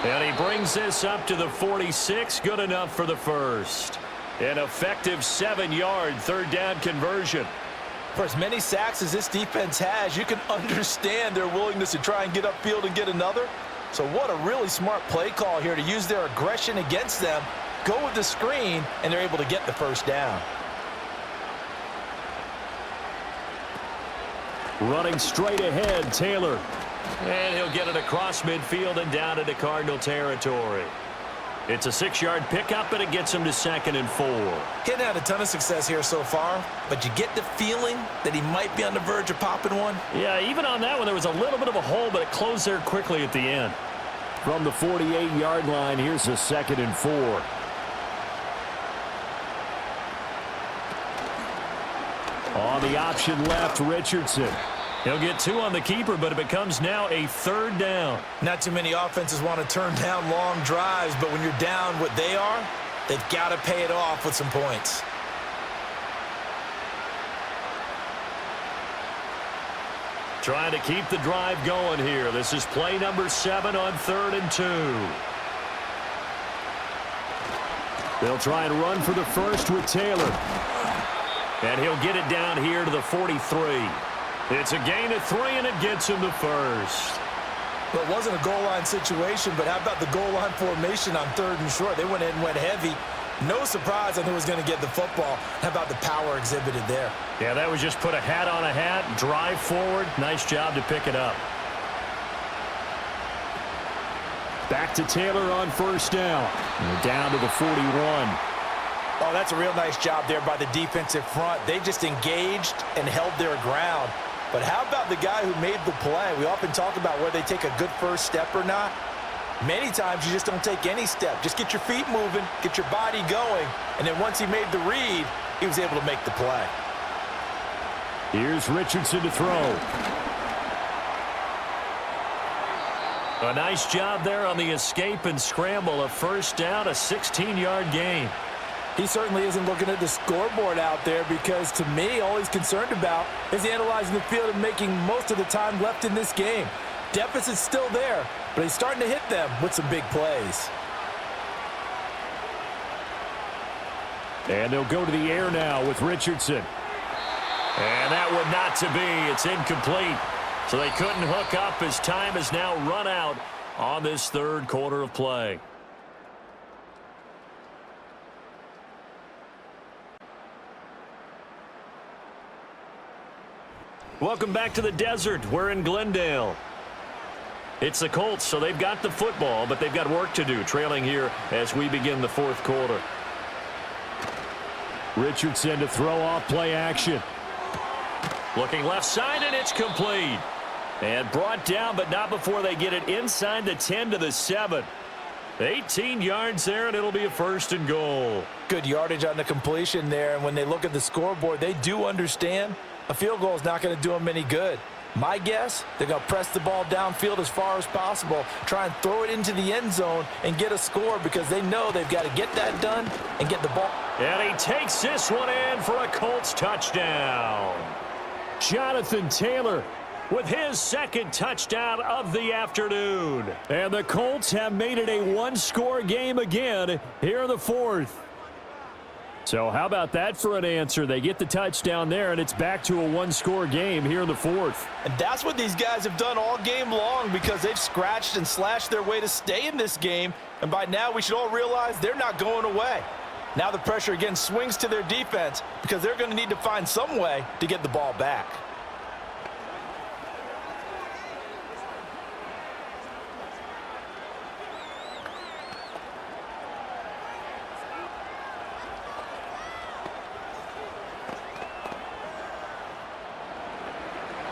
And he brings this up to the 46. Good enough for the first. An effective 7-yard 3rd down conversion. For as many sacks as this defense has, you can understand their willingness to try and get upfield and get another. So what a really smart play call here to use their aggression against them, go with the screen, and they're able to get the first down. Running straight ahead, Taylor. And he'll get it across midfield and down into Cardinal territory. It's a 6-yard pickup, and it gets him to 2nd and 4. He hadn't had a ton of success here so far, but you get the feeling that he might be on the verge of popping one. Yeah, even on that one, there was a little bit of a hole, but it closed there quickly at the end. From the 48-yard line, here's a 2nd and 4. On the option left, Richardson. He'll get 2 on the keeper, but it becomes now a 3rd down. Not too many offenses want to turn down long drives, but when you're down what they are, they've got to pay it off with some points. Trying to keep the drive going here. This is play number 7 on 3rd and 2. They'll try and run for the first with Taylor. And he'll get it down here to the 43. It's a gain of 3, and it gets him the first. Well, it wasn't a goal line situation, but how about the goal line formation on 3rd and short? They went in and went heavy. No surprise on who was going to get the football. How about the power exhibited there? Yeah, that was just put a hat on a hat, drive forward. Nice job to pick it up. Back to Taylor on 1st down. And we're down to the 41. Oh, that's a real nice job there by the defensive front. They just engaged and held their ground. But how about the guy who made the play? We often talk about whether they take a good first step or not. Many times you just don't take any step. Just get your feet moving, get your body going, and then once he made the read, he was able to make the play. Here's Richardson to throw. A nice job there on the escape and scramble. A first down, a 16-yard gain. He certainly isn't looking at the scoreboard out there because, to me, all he's concerned about is analyzing the field and making most of the time left in this game. Deficit's still there, but he's starting to hit them with some big plays. And they'll go to the air now with Richardson. And that one not to be. It's incomplete. So they couldn't hook up as time has now run out on this 3rd quarter of play. Welcome back to the desert. We're in Glendale. It's the Colts, so they've got the football, but they've got work to do, trailing here as we begin the fourth quarter. Richardson to throw off play action. Looking left side, and it's complete. And brought down, but not before they get it inside the 10 to the 7. 18 yards there, and it'll be a 1st and goal. Good yardage on the completion there, and when they look at the scoreboard, they do understand a field goal is not going to do them any good. My guess, they're going to press the ball downfield as far as possible, try and throw it into the end zone and get a score because they know they've got to get that done and get the ball. And he takes this one in for a Colts touchdown. Jonathan Taylor with his second touchdown of the afternoon. And the Colts have made it a one-score game again here in the fourth. So how about that for an answer? They get the touchdown there, and it's back to a one-score game here in the fourth. And that's what these guys have done all game long because they've scratched and slashed their way to stay in this game. And by now, we should all realize they're not going away. Now the pressure again swings to their defense because they're going to need to find some way to get the ball back.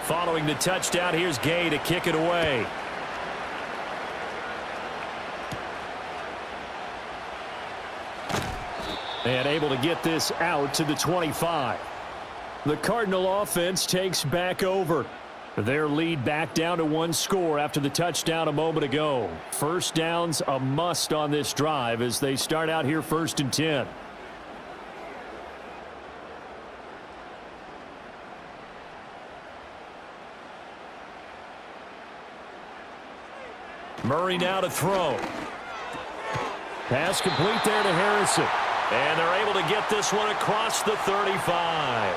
Following the touchdown, here's Gay to kick it away. And able to get this out to the 25. The Cardinal offense takes back over. Their lead back down to one score after the touchdown a moment ago. First down's a must on this drive as they start out here 1st and 10. Murray now to throw. Pass complete there to Harrison. And they're able to get this one across the 35.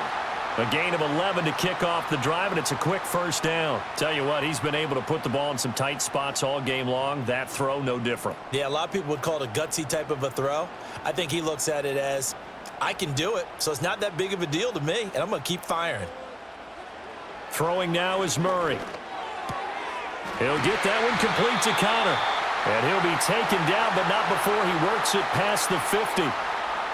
A gain of 11 to kick off the drive, and it's a quick first down. Tell you what, he's been able to put the ball in some tight spots all game long. That throw, no different. Yeah, a lot of people would call it a gutsy type of a throw. I think he looks at it as, I can do it, so it's not that big of a deal to me, and I'm going to keep firing. Throwing now is Murray. He'll get that one complete to Connor. And he'll be taken down, but not before he works it past the 50.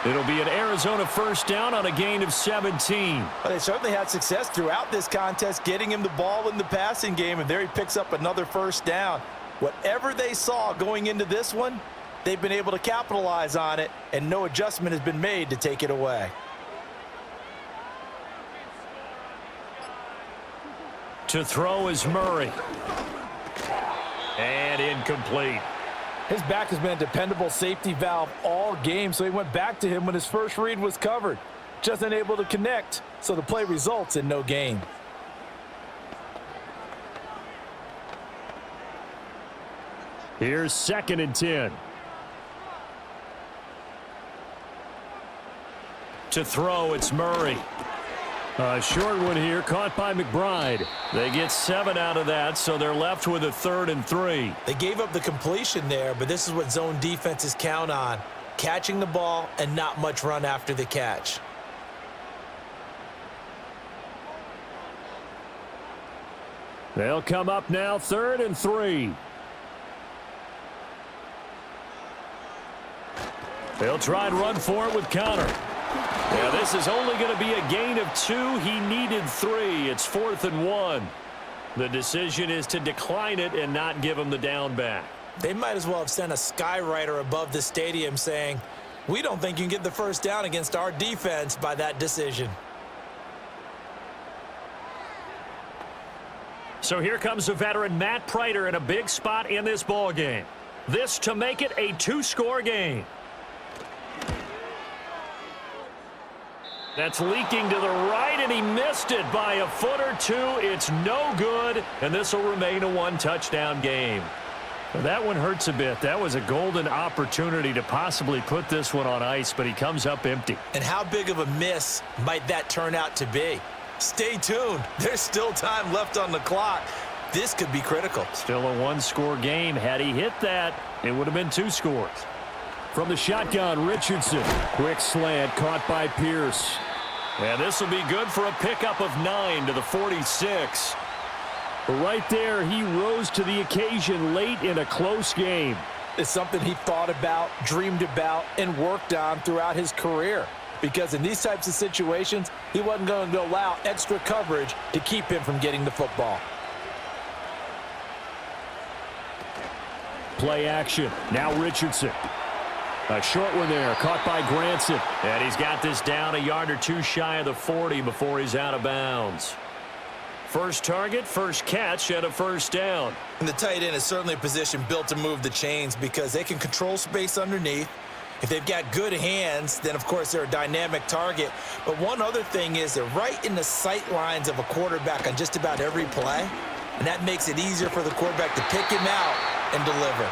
It'll be an Arizona first down on a gain of 17. Well, they certainly had success throughout this contest, getting him the ball in the passing game, and there he picks up another first down. Whatever they saw going into this one, they've been able to capitalize on it, and no adjustment has been made to take it away. To throw is Murray. And incomplete. His back has been a dependable safety valve all game, so he went back to him when his first read was covered. Just unable to connect, so the play results in no gain. Here's 2nd and 10. To throw, it's Murray. A short one here, caught by McBride. They get 7 out of that, so they're left with a 3rd and 3. They gave up the completion there, but this is what zone defenses count on. Catching the ball and not much run after the catch. They'll come up now 3rd and 3. They'll try and run for it with Connor. Yeah, this is only going to be a gain of 2. He needed 3. It's 4th and 1. The decision is to decline it and not give him the down back. They might as well have sent a skywriter above the stadium saying, we don't think you can get the first down against our defense by that decision. So here comes the veteran Matt Prater in a big spot in this ball game. This to make it a 2-score game. That's leaking to the right, and he missed it by a foot or 2. It's no good, and this will remain a 1-touchdown game. That one hurts a bit. That was a golden opportunity to possibly put this one on ice, but he comes up empty. And how big of a miss might that turn out to be? Stay tuned. There's still time left on the clock. This could be critical. Still a 1-score game. Had he hit that, it would have been 2 scores. From the shotgun, Richardson. Quick slant caught by Pierce. And this will be good for a pickup of 9 to the 46. Right there, he rose to the occasion late in a close game. It's something he thought about, dreamed about, and worked on throughout his career. Because in these types of situations, he wasn't going to allow extra coverage to keep him from getting the football. Play action. Now Richardson. A short one there, caught by Granson. And he's got this down a yard or two shy of the 40 before he's out of bounds. First target, first catch, and a first down. And the tight end is certainly a position built to move the chains because they can control space underneath. If they've got good hands, then, of course, they're a dynamic target. But one other thing is they're right in the sight lines of a quarterback on just about every play, and that makes it easier for the quarterback to pick him out and deliver.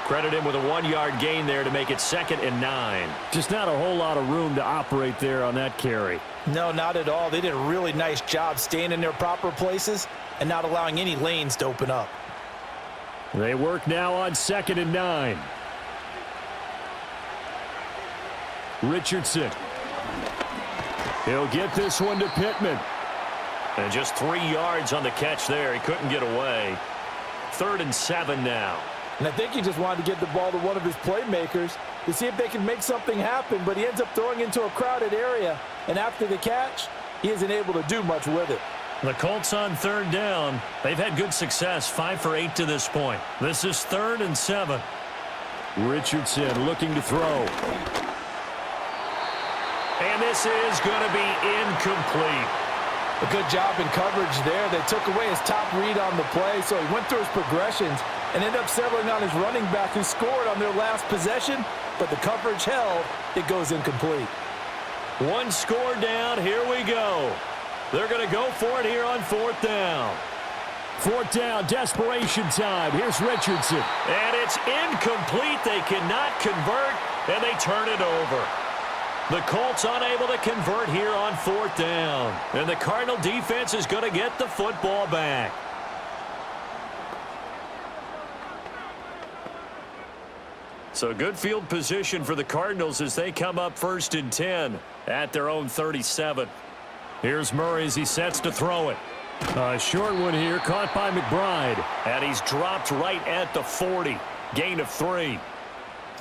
Credit him with a 1-yard gain there to make it 2nd and 9. Just not a whole lot of room to operate there on that carry. No, not at all. They did a really nice job staying in their proper places and not allowing any lanes to open up. They work now on 2nd and 9. Richardson. He'll get this one to Pittman. And just 3 yards on the catch there. He couldn't get away. 3rd and 7 now. And I think he just wanted to get the ball to one of his playmakers to see if they can make something happen, but he ends up throwing into a crowded area. And after the catch, he isn't able to do much with it. The Colts on 3rd down. They've had good success, 5 for 8 to this point. This is 3rd and 7. Richardson looking to throw. And this is going to be incomplete. A good job in coverage there. They took away his top read on the play, so he went through his progressions and ended up settling on his running back who scored on their last possession, but the coverage held. It goes incomplete. 1 score down. Here we go. They're going to go for it here on 4th down. 4th down, desperation time. Here's Richardson. And it's incomplete. They cannot convert, and they turn it over. The Colts unable to convert here on 4th down. And the Cardinal defense is going to get the football back. So good field position for the Cardinals as they come up 1st and 10 at their own 37. Here's Murray as he sets to throw it. A short one here, caught by McBride. And he's dropped right at the 40. Gain of 3.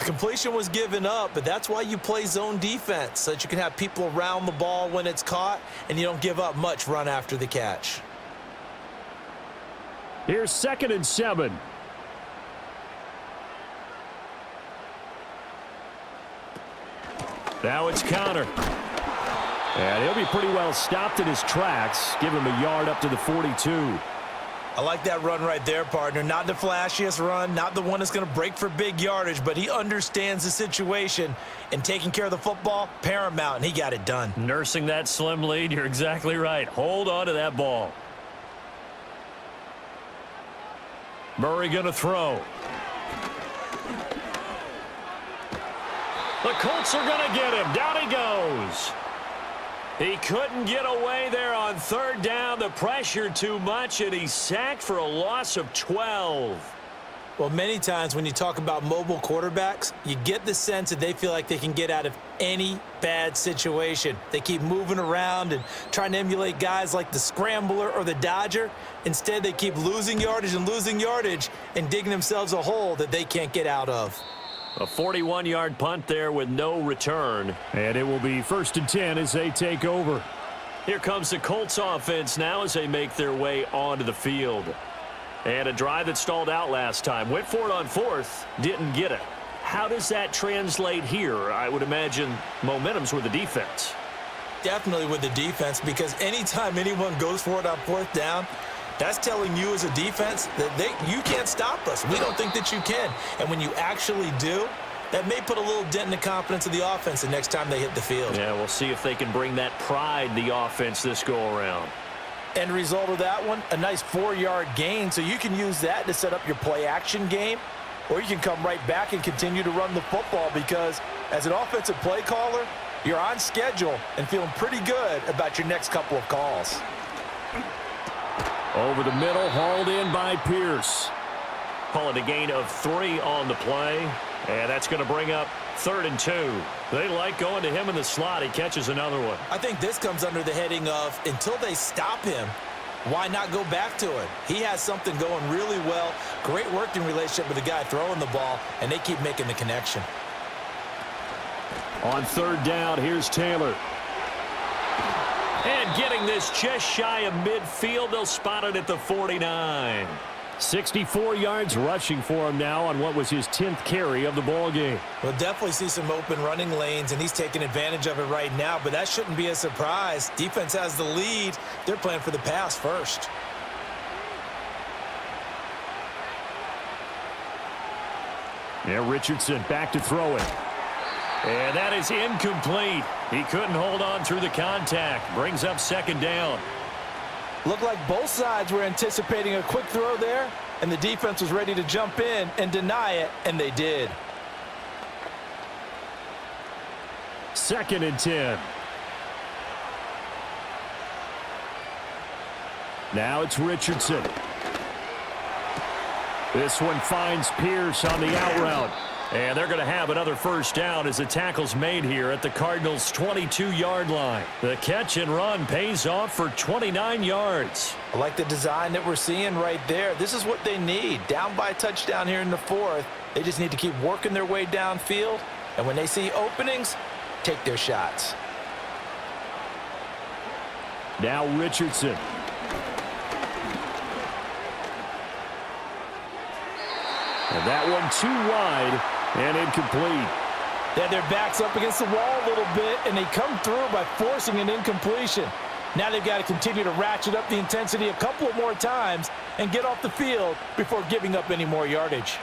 The completion was given up, but that's why you play zone defense, so that you can have people around the ball when it's caught, and you don't give up much run after the catch. Here's 2nd and 7. Now it's counter. And he'll be pretty well stopped in his tracks. Give him a yard up to the 42. I like that run right there, partner. Not the flashiest run, not the one that's going to break for big yardage, but he understands the situation, and taking care of the football, paramount, and he got it done. Nursing that slim lead, you're exactly right. Hold on to that ball. Murray going to throw. The Colts are going to get him. Down he goes. He couldn't get away there on 3rd down. The pressure too much, and he's sacked for a loss of 12. Well, many times when you talk about mobile quarterbacks, you get the sense that they feel like they can get out of any bad situation. They keep moving around and trying to emulate guys like the Scrambler or the Dodger. Instead, they keep losing yardage and digging themselves a hole that they can't get out of. A 41-yard punt there with no return. And it will be 1st and 10 as they take over. Here comes the Colts offense now as they make their way onto the field. And a drive that stalled out last time. Went for it on 4th, didn't get it. How does that translate here? I would imagine momentum's with the defense. Definitely with the defense, because anytime anyone goes for it on 4th down, that's telling you as a defense that you can't stop us. We don't think that you can. And when you actually do, that may put a little dent in the confidence of the offense the next time they hit the field. Yeah, we'll see if they can bring that pride the offense this go-around. End result of that one, a nice 4-yard gain, so you can use that to set up your play-action game, or you can come right back and continue to run the football because as an offensive play caller, you're on schedule and feeling pretty good about your next couple of calls. Over the middle, hauled in by Pierce. Call it a gain of 3 on the play. And that's going to bring up 3rd and 2. They like going to him in the slot. He catches another one. I think this comes under the heading of until they stop him, why not go back to it? He has something going really well. Great working relationship with the guy throwing the ball, and they keep making the connection. On 3rd down, here's Taylor. And getting this just shy of midfield, they'll spot it at the 49. 64 yards rushing for him now on what was his 10th carry of the ball game. We'll definitely see some open running lanes, and he's taking advantage of it right now, but that shouldn't be a surprise. Defense has the lead. They're playing for the pass first. Yeah, Richardson back to throw it. And that is incomplete. He couldn't hold on through the contact. Brings up 2nd down. Looked like both sides were anticipating a quick throw there, and the defense was ready to jump in and deny it, and they did. 2nd and 10. Now it's Richardson. This one finds Pierce on the out route. And they're going to have another 1st down as the tackle's made here at the Cardinals' 22-yard line. The catch and run pays off for 29 yards. I like the design that we're seeing right there. This is what they need. Down by a touchdown here in the 4th. They just need to keep working their way downfield. And when they see openings, take their shots. Now Richardson. And that one too wide and incomplete. They had their backs up against the wall a little bit, and they come through by forcing an incompletion. Now they've got to continue to ratchet up the intensity a couple of more times and get off the field before giving up any more yardage.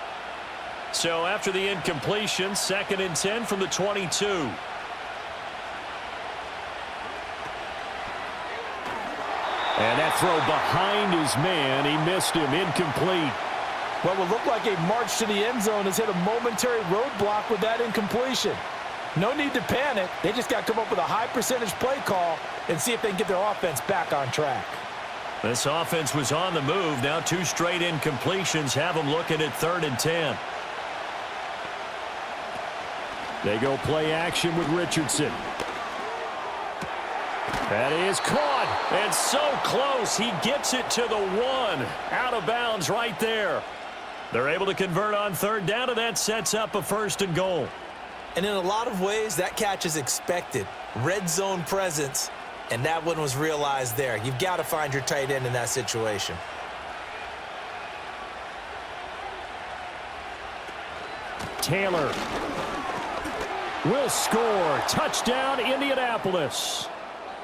So after the incompletion, 2nd and 10 from the 22. And that throw behind his man. He missed him. Incomplete. What would look like a march to the end zone has hit a momentary roadblock with that incompletion. No need to panic. They just got to come up with a high percentage play call and see if they can get their offense back on track. This offense was on the move. Now 2 straight incompletions have them looking at 3rd and 10. They go play action with Richardson. That is caught, and so close. He gets it to the 1. Out of bounds right there. They're able to convert on 3rd down, and that sets up a 1st and goal. And in a lot of ways, that catch is expected. Red zone presence, and that one was realized there. You've got to find your tight end in that situation. Taylor will score. Touchdown, Indianapolis.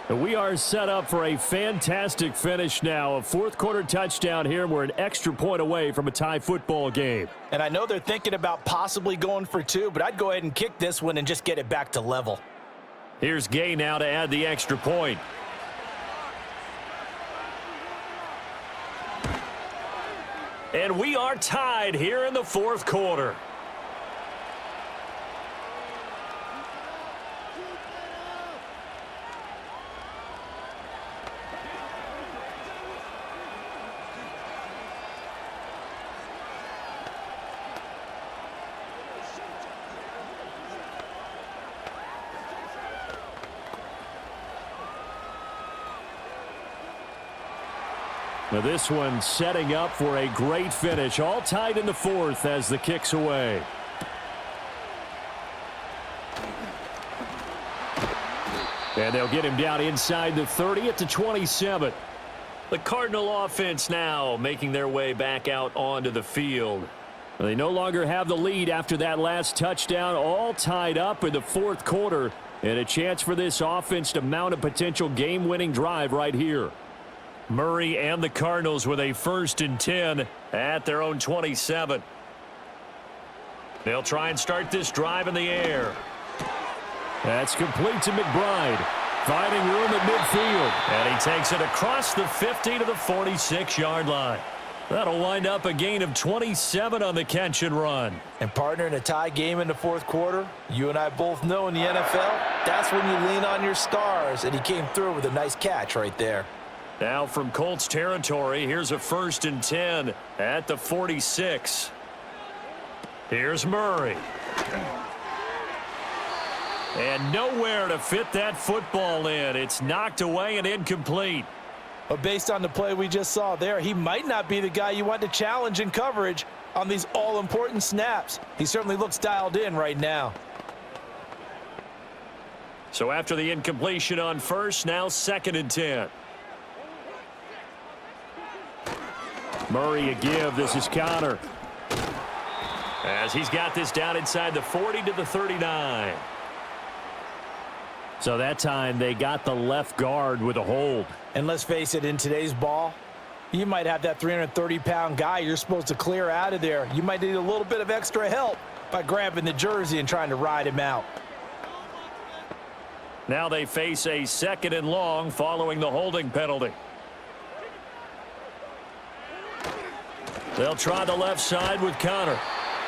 We are set up for a fantastic finish now. A 4th quarter touchdown here. We're an extra point away from a tie football game. And I know they're thinking about possibly going for 2, but I'd go ahead and kick this one and just get it back to level. Here's Gay now to add the extra point. And we are tied here in the 4th quarter. Now this one setting up for a great finish. All tied in the 4th as the kick's away. And they'll get him down inside the 30 at the 27. The Cardinal offense now making their way back out onto the field. They no longer have the lead after that last touchdown. All tied up in the 4th quarter. And a chance for this offense to mount a potential game-winning drive right here. Murray and the Cardinals with a 1st and 10 at their own 27. They'll try and start this drive in the air. That's complete to McBride. Finding room at midfield. And he takes it across the 50 to the 46-yard line. That'll wind up a gain of 27 on the catch and run. And partner, in a tie game in the 4th quarter, you and I both know in the NFL, that's when you lean on your stars. And he came through with a nice catch right there. Now from Colts territory, here's a 1st and 10 at the 46. Here's Murray. And nowhere to fit that football in. It's knocked away and incomplete. But based on the play we just saw there, he might not be the guy you want to challenge in coverage on these all-important snaps. He certainly looks dialed in right now. So after the incompletion on first, now 2nd and 10. Murray a give. This is Connor. As he's got this down inside the 40 to the 39. So that time they got the left guard with a hold. And let's face it, in today's ball, you might have that 330-pound guy you're supposed to clear out of there. You might need a little bit of extra help by grabbing the jersey and trying to ride him out. Now they face a 2nd and long following the holding penalty. They'll try the left side with Connor.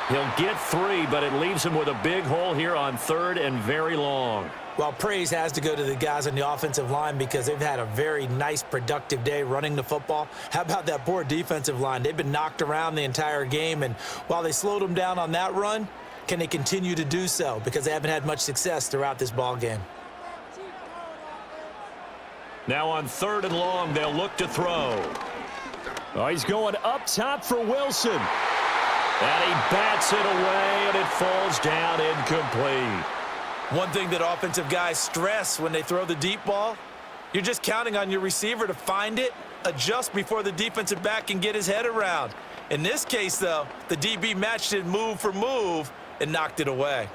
He'll get 3, but it leaves him with a big hole here on 3rd and very long. Well, praise has to go to the guys on the offensive line because they've had a very nice, productive day running the football. How about that poor defensive line? They've been knocked around the entire game, and while they slowed them down on that run, can they continue to do so? Because they haven't had much success throughout this ball game. Now on 3rd and long, they'll look to throw. Oh, he's going up top for Wilson. And he bats it away, and it falls down incomplete. One thing that offensive guys stress when they throw the deep ball, you're just counting on your receiver to find it, adjust before the defensive back can get his head around. In this case, though, the DB matched it move for move and knocked it away.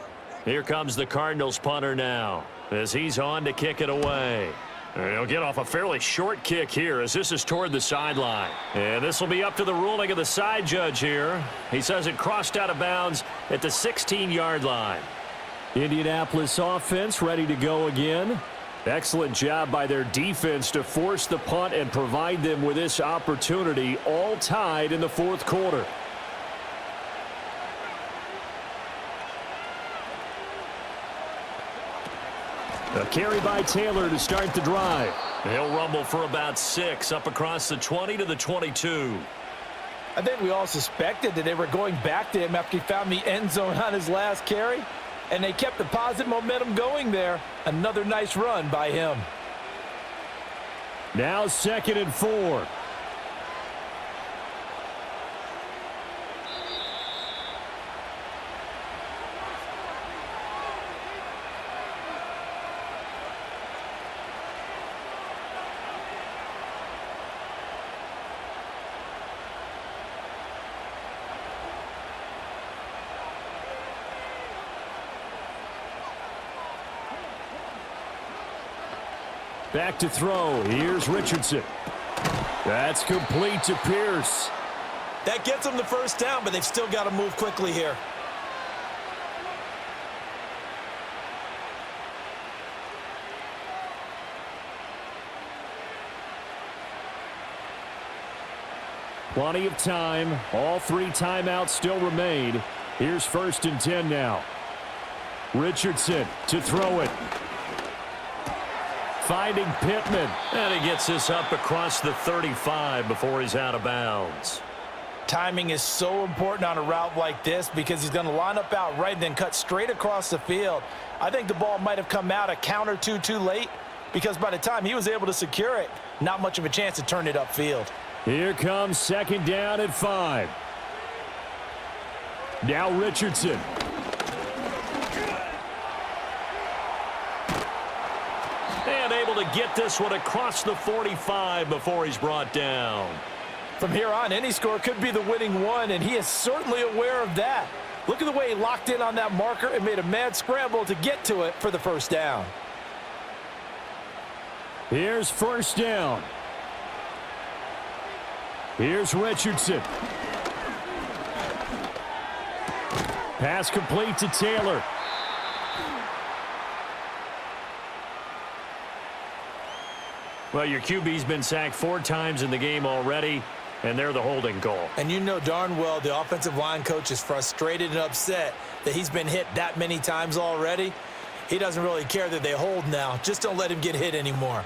Here comes the Cardinals punter now as he's on to kick it away. And he'll get off a fairly short kick here as this is toward the sideline. And this will be up to the ruling of the side judge here. He says it crossed out of bounds at the 16-yard line. Indianapolis offense ready to go again. Excellent job by their defense to force the punt and provide them with this opportunity, all tied in the 4th quarter. A carry by Taylor to start the drive. He'll rumble for about 6 up across the 20 to the 22. I think we all suspected that they were going back to him after he found the end zone on his last carry, and they kept the positive momentum going there. Another nice run by him. Now 2nd and 4. Back to throw. Here's Richardson. That's complete to Pierce. That gets them the first down, but they've still got to move quickly here. Plenty of time. All 3 timeouts still remain. Here's 1st and 10 now. Richardson to throw it. Finding Pittman. And he gets this up across the 35 before he's out of bounds. Timing is so important on a route like this because he's going to line up out right and then cut straight across the field. I think the ball might have come out a count or two too late because by the time he was able to secure it, not much of a chance to turn it upfield. Here comes 2nd down at 5. Now Richardson. And able to get this one across the 45 before he's brought down. From here on, any score could be the winning one, and he is certainly aware of that. Look at the way he locked in on that marker and made a mad scramble to get to it for the first down. Here's 1st down. Here's Richardson. Pass complete to Taylor. Well, your QB's been sacked 4 times in the game already, and they're the holding call. And you know darn well the offensive line coach is frustrated and upset that he's been hit that many times already. He doesn't really care that they hold now. Just don't let him get hit anymore.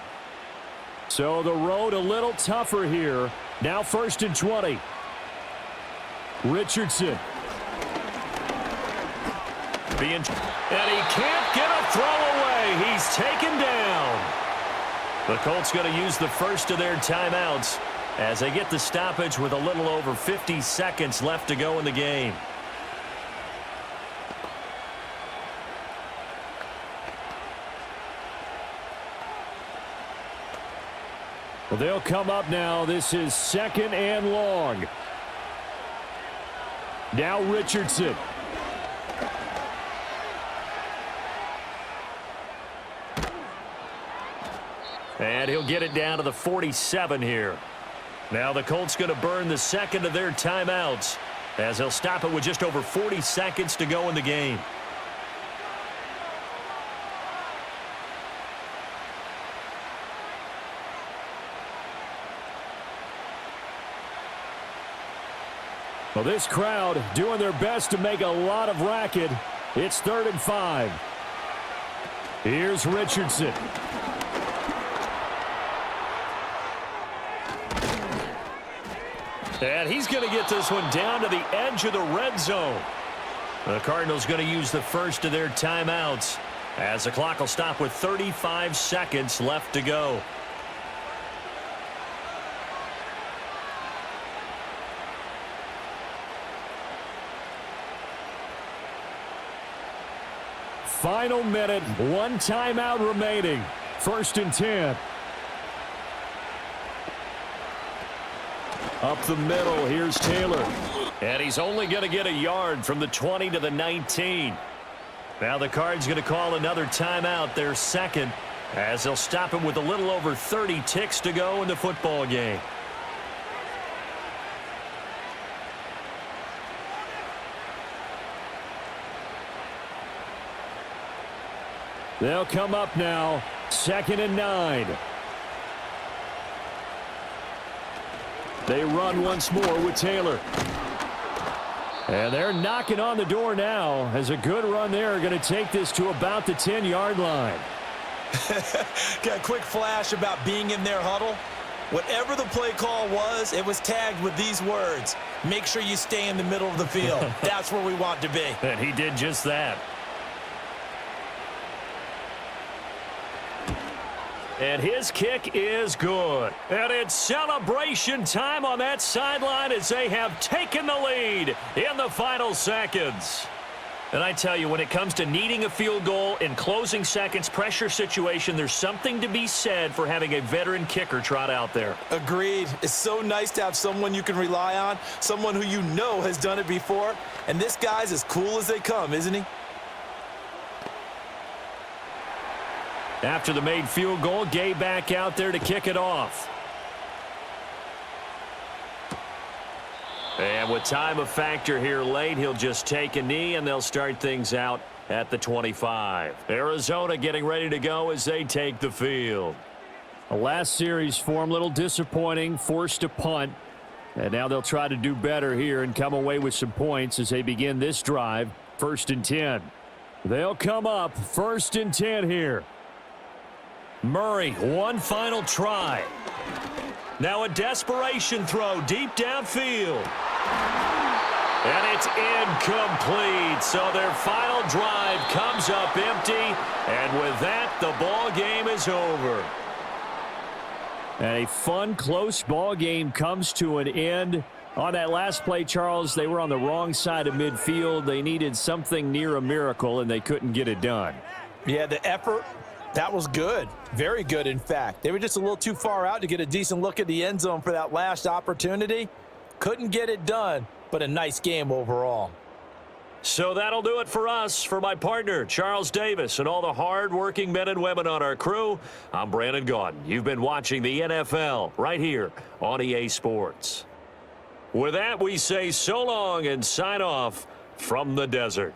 So the road a little tougher here. Now 1st and 20. Richardson. And he can't get a throw away. He's taken down. The Colts going to use the first of their timeouts as they get the stoppage with a little over 50 seconds left to go in the game. Well, they'll come up now. This is 2nd and long. Now Richardson. And he'll get it down to the 47 here. Now the Colts going to burn the second of their timeouts as they'll stop it with just over 40 seconds to go in the game. Well, this crowd doing their best to make a lot of racket. It's 3rd and 5. Here's Richardson. And he's going to get this one down to the edge of the red zone. The Cardinals going to use the first of their timeouts as the clock will stop with 35 seconds left to go. Final minute, 1 timeout remaining. 1st and 10. Up the middle, here's Taylor. And he's only going to get a yard from the 20 to the 19. Now the Cards going to call another timeout, their second, as they'll stop him with a little over 30 ticks to go in the football game. They'll come up now. 2nd and 9. They run once more with Taylor. And they're knocking on the door now as a good run there are going to take this to about the 10-yard line. Got a quick flash about being in their huddle. Whatever the play call was, it was tagged with these words: make sure you stay in the middle of the field. That's where we want to be. And he did just that. And his kick is good. And it's celebration time on that sideline as they have taken the lead in the final seconds. And I tell you, when it comes to needing a field goal in closing seconds, pressure situation, there's something to be said for having a veteran kicker trot out there. Agreed. It's so nice to have someone you can rely on, someone who you know has done it before. And this guy's as cool as they come, isn't he? After the made field goal, Gay back out there to kick it off. And with time a factor here late, he'll just take a knee, and they'll start things out at the 25. Arizona getting ready to go as they take the field. The last series for him, a little disappointing, forced a punt. And now they'll try to do better here and come away with some points as they begin this drive. 1st and 10. They'll come up 1st and 10 here. Murray, one final try. Now a desperation throw deep downfield. And it's incomplete. So their final drive comes up empty. And with that, the ball game is over. And a fun, close ball game comes to an end. On that last play, Charles, they were on the wrong side of midfield. They needed something near a miracle, and they couldn't get it done. Yeah, the effort, that was good. Very good, in fact. They were just a little too far out to get a decent look at the end zone for that last opportunity. Couldn't get it done, but a nice game overall. So that'll do it for us. For my partner, Charles Davis, and all the hard-working men and women on our crew, I'm Brandon Gaudin. You've been watching the NFL right here on EA Sports. With that, we say so long and sign off from the desert.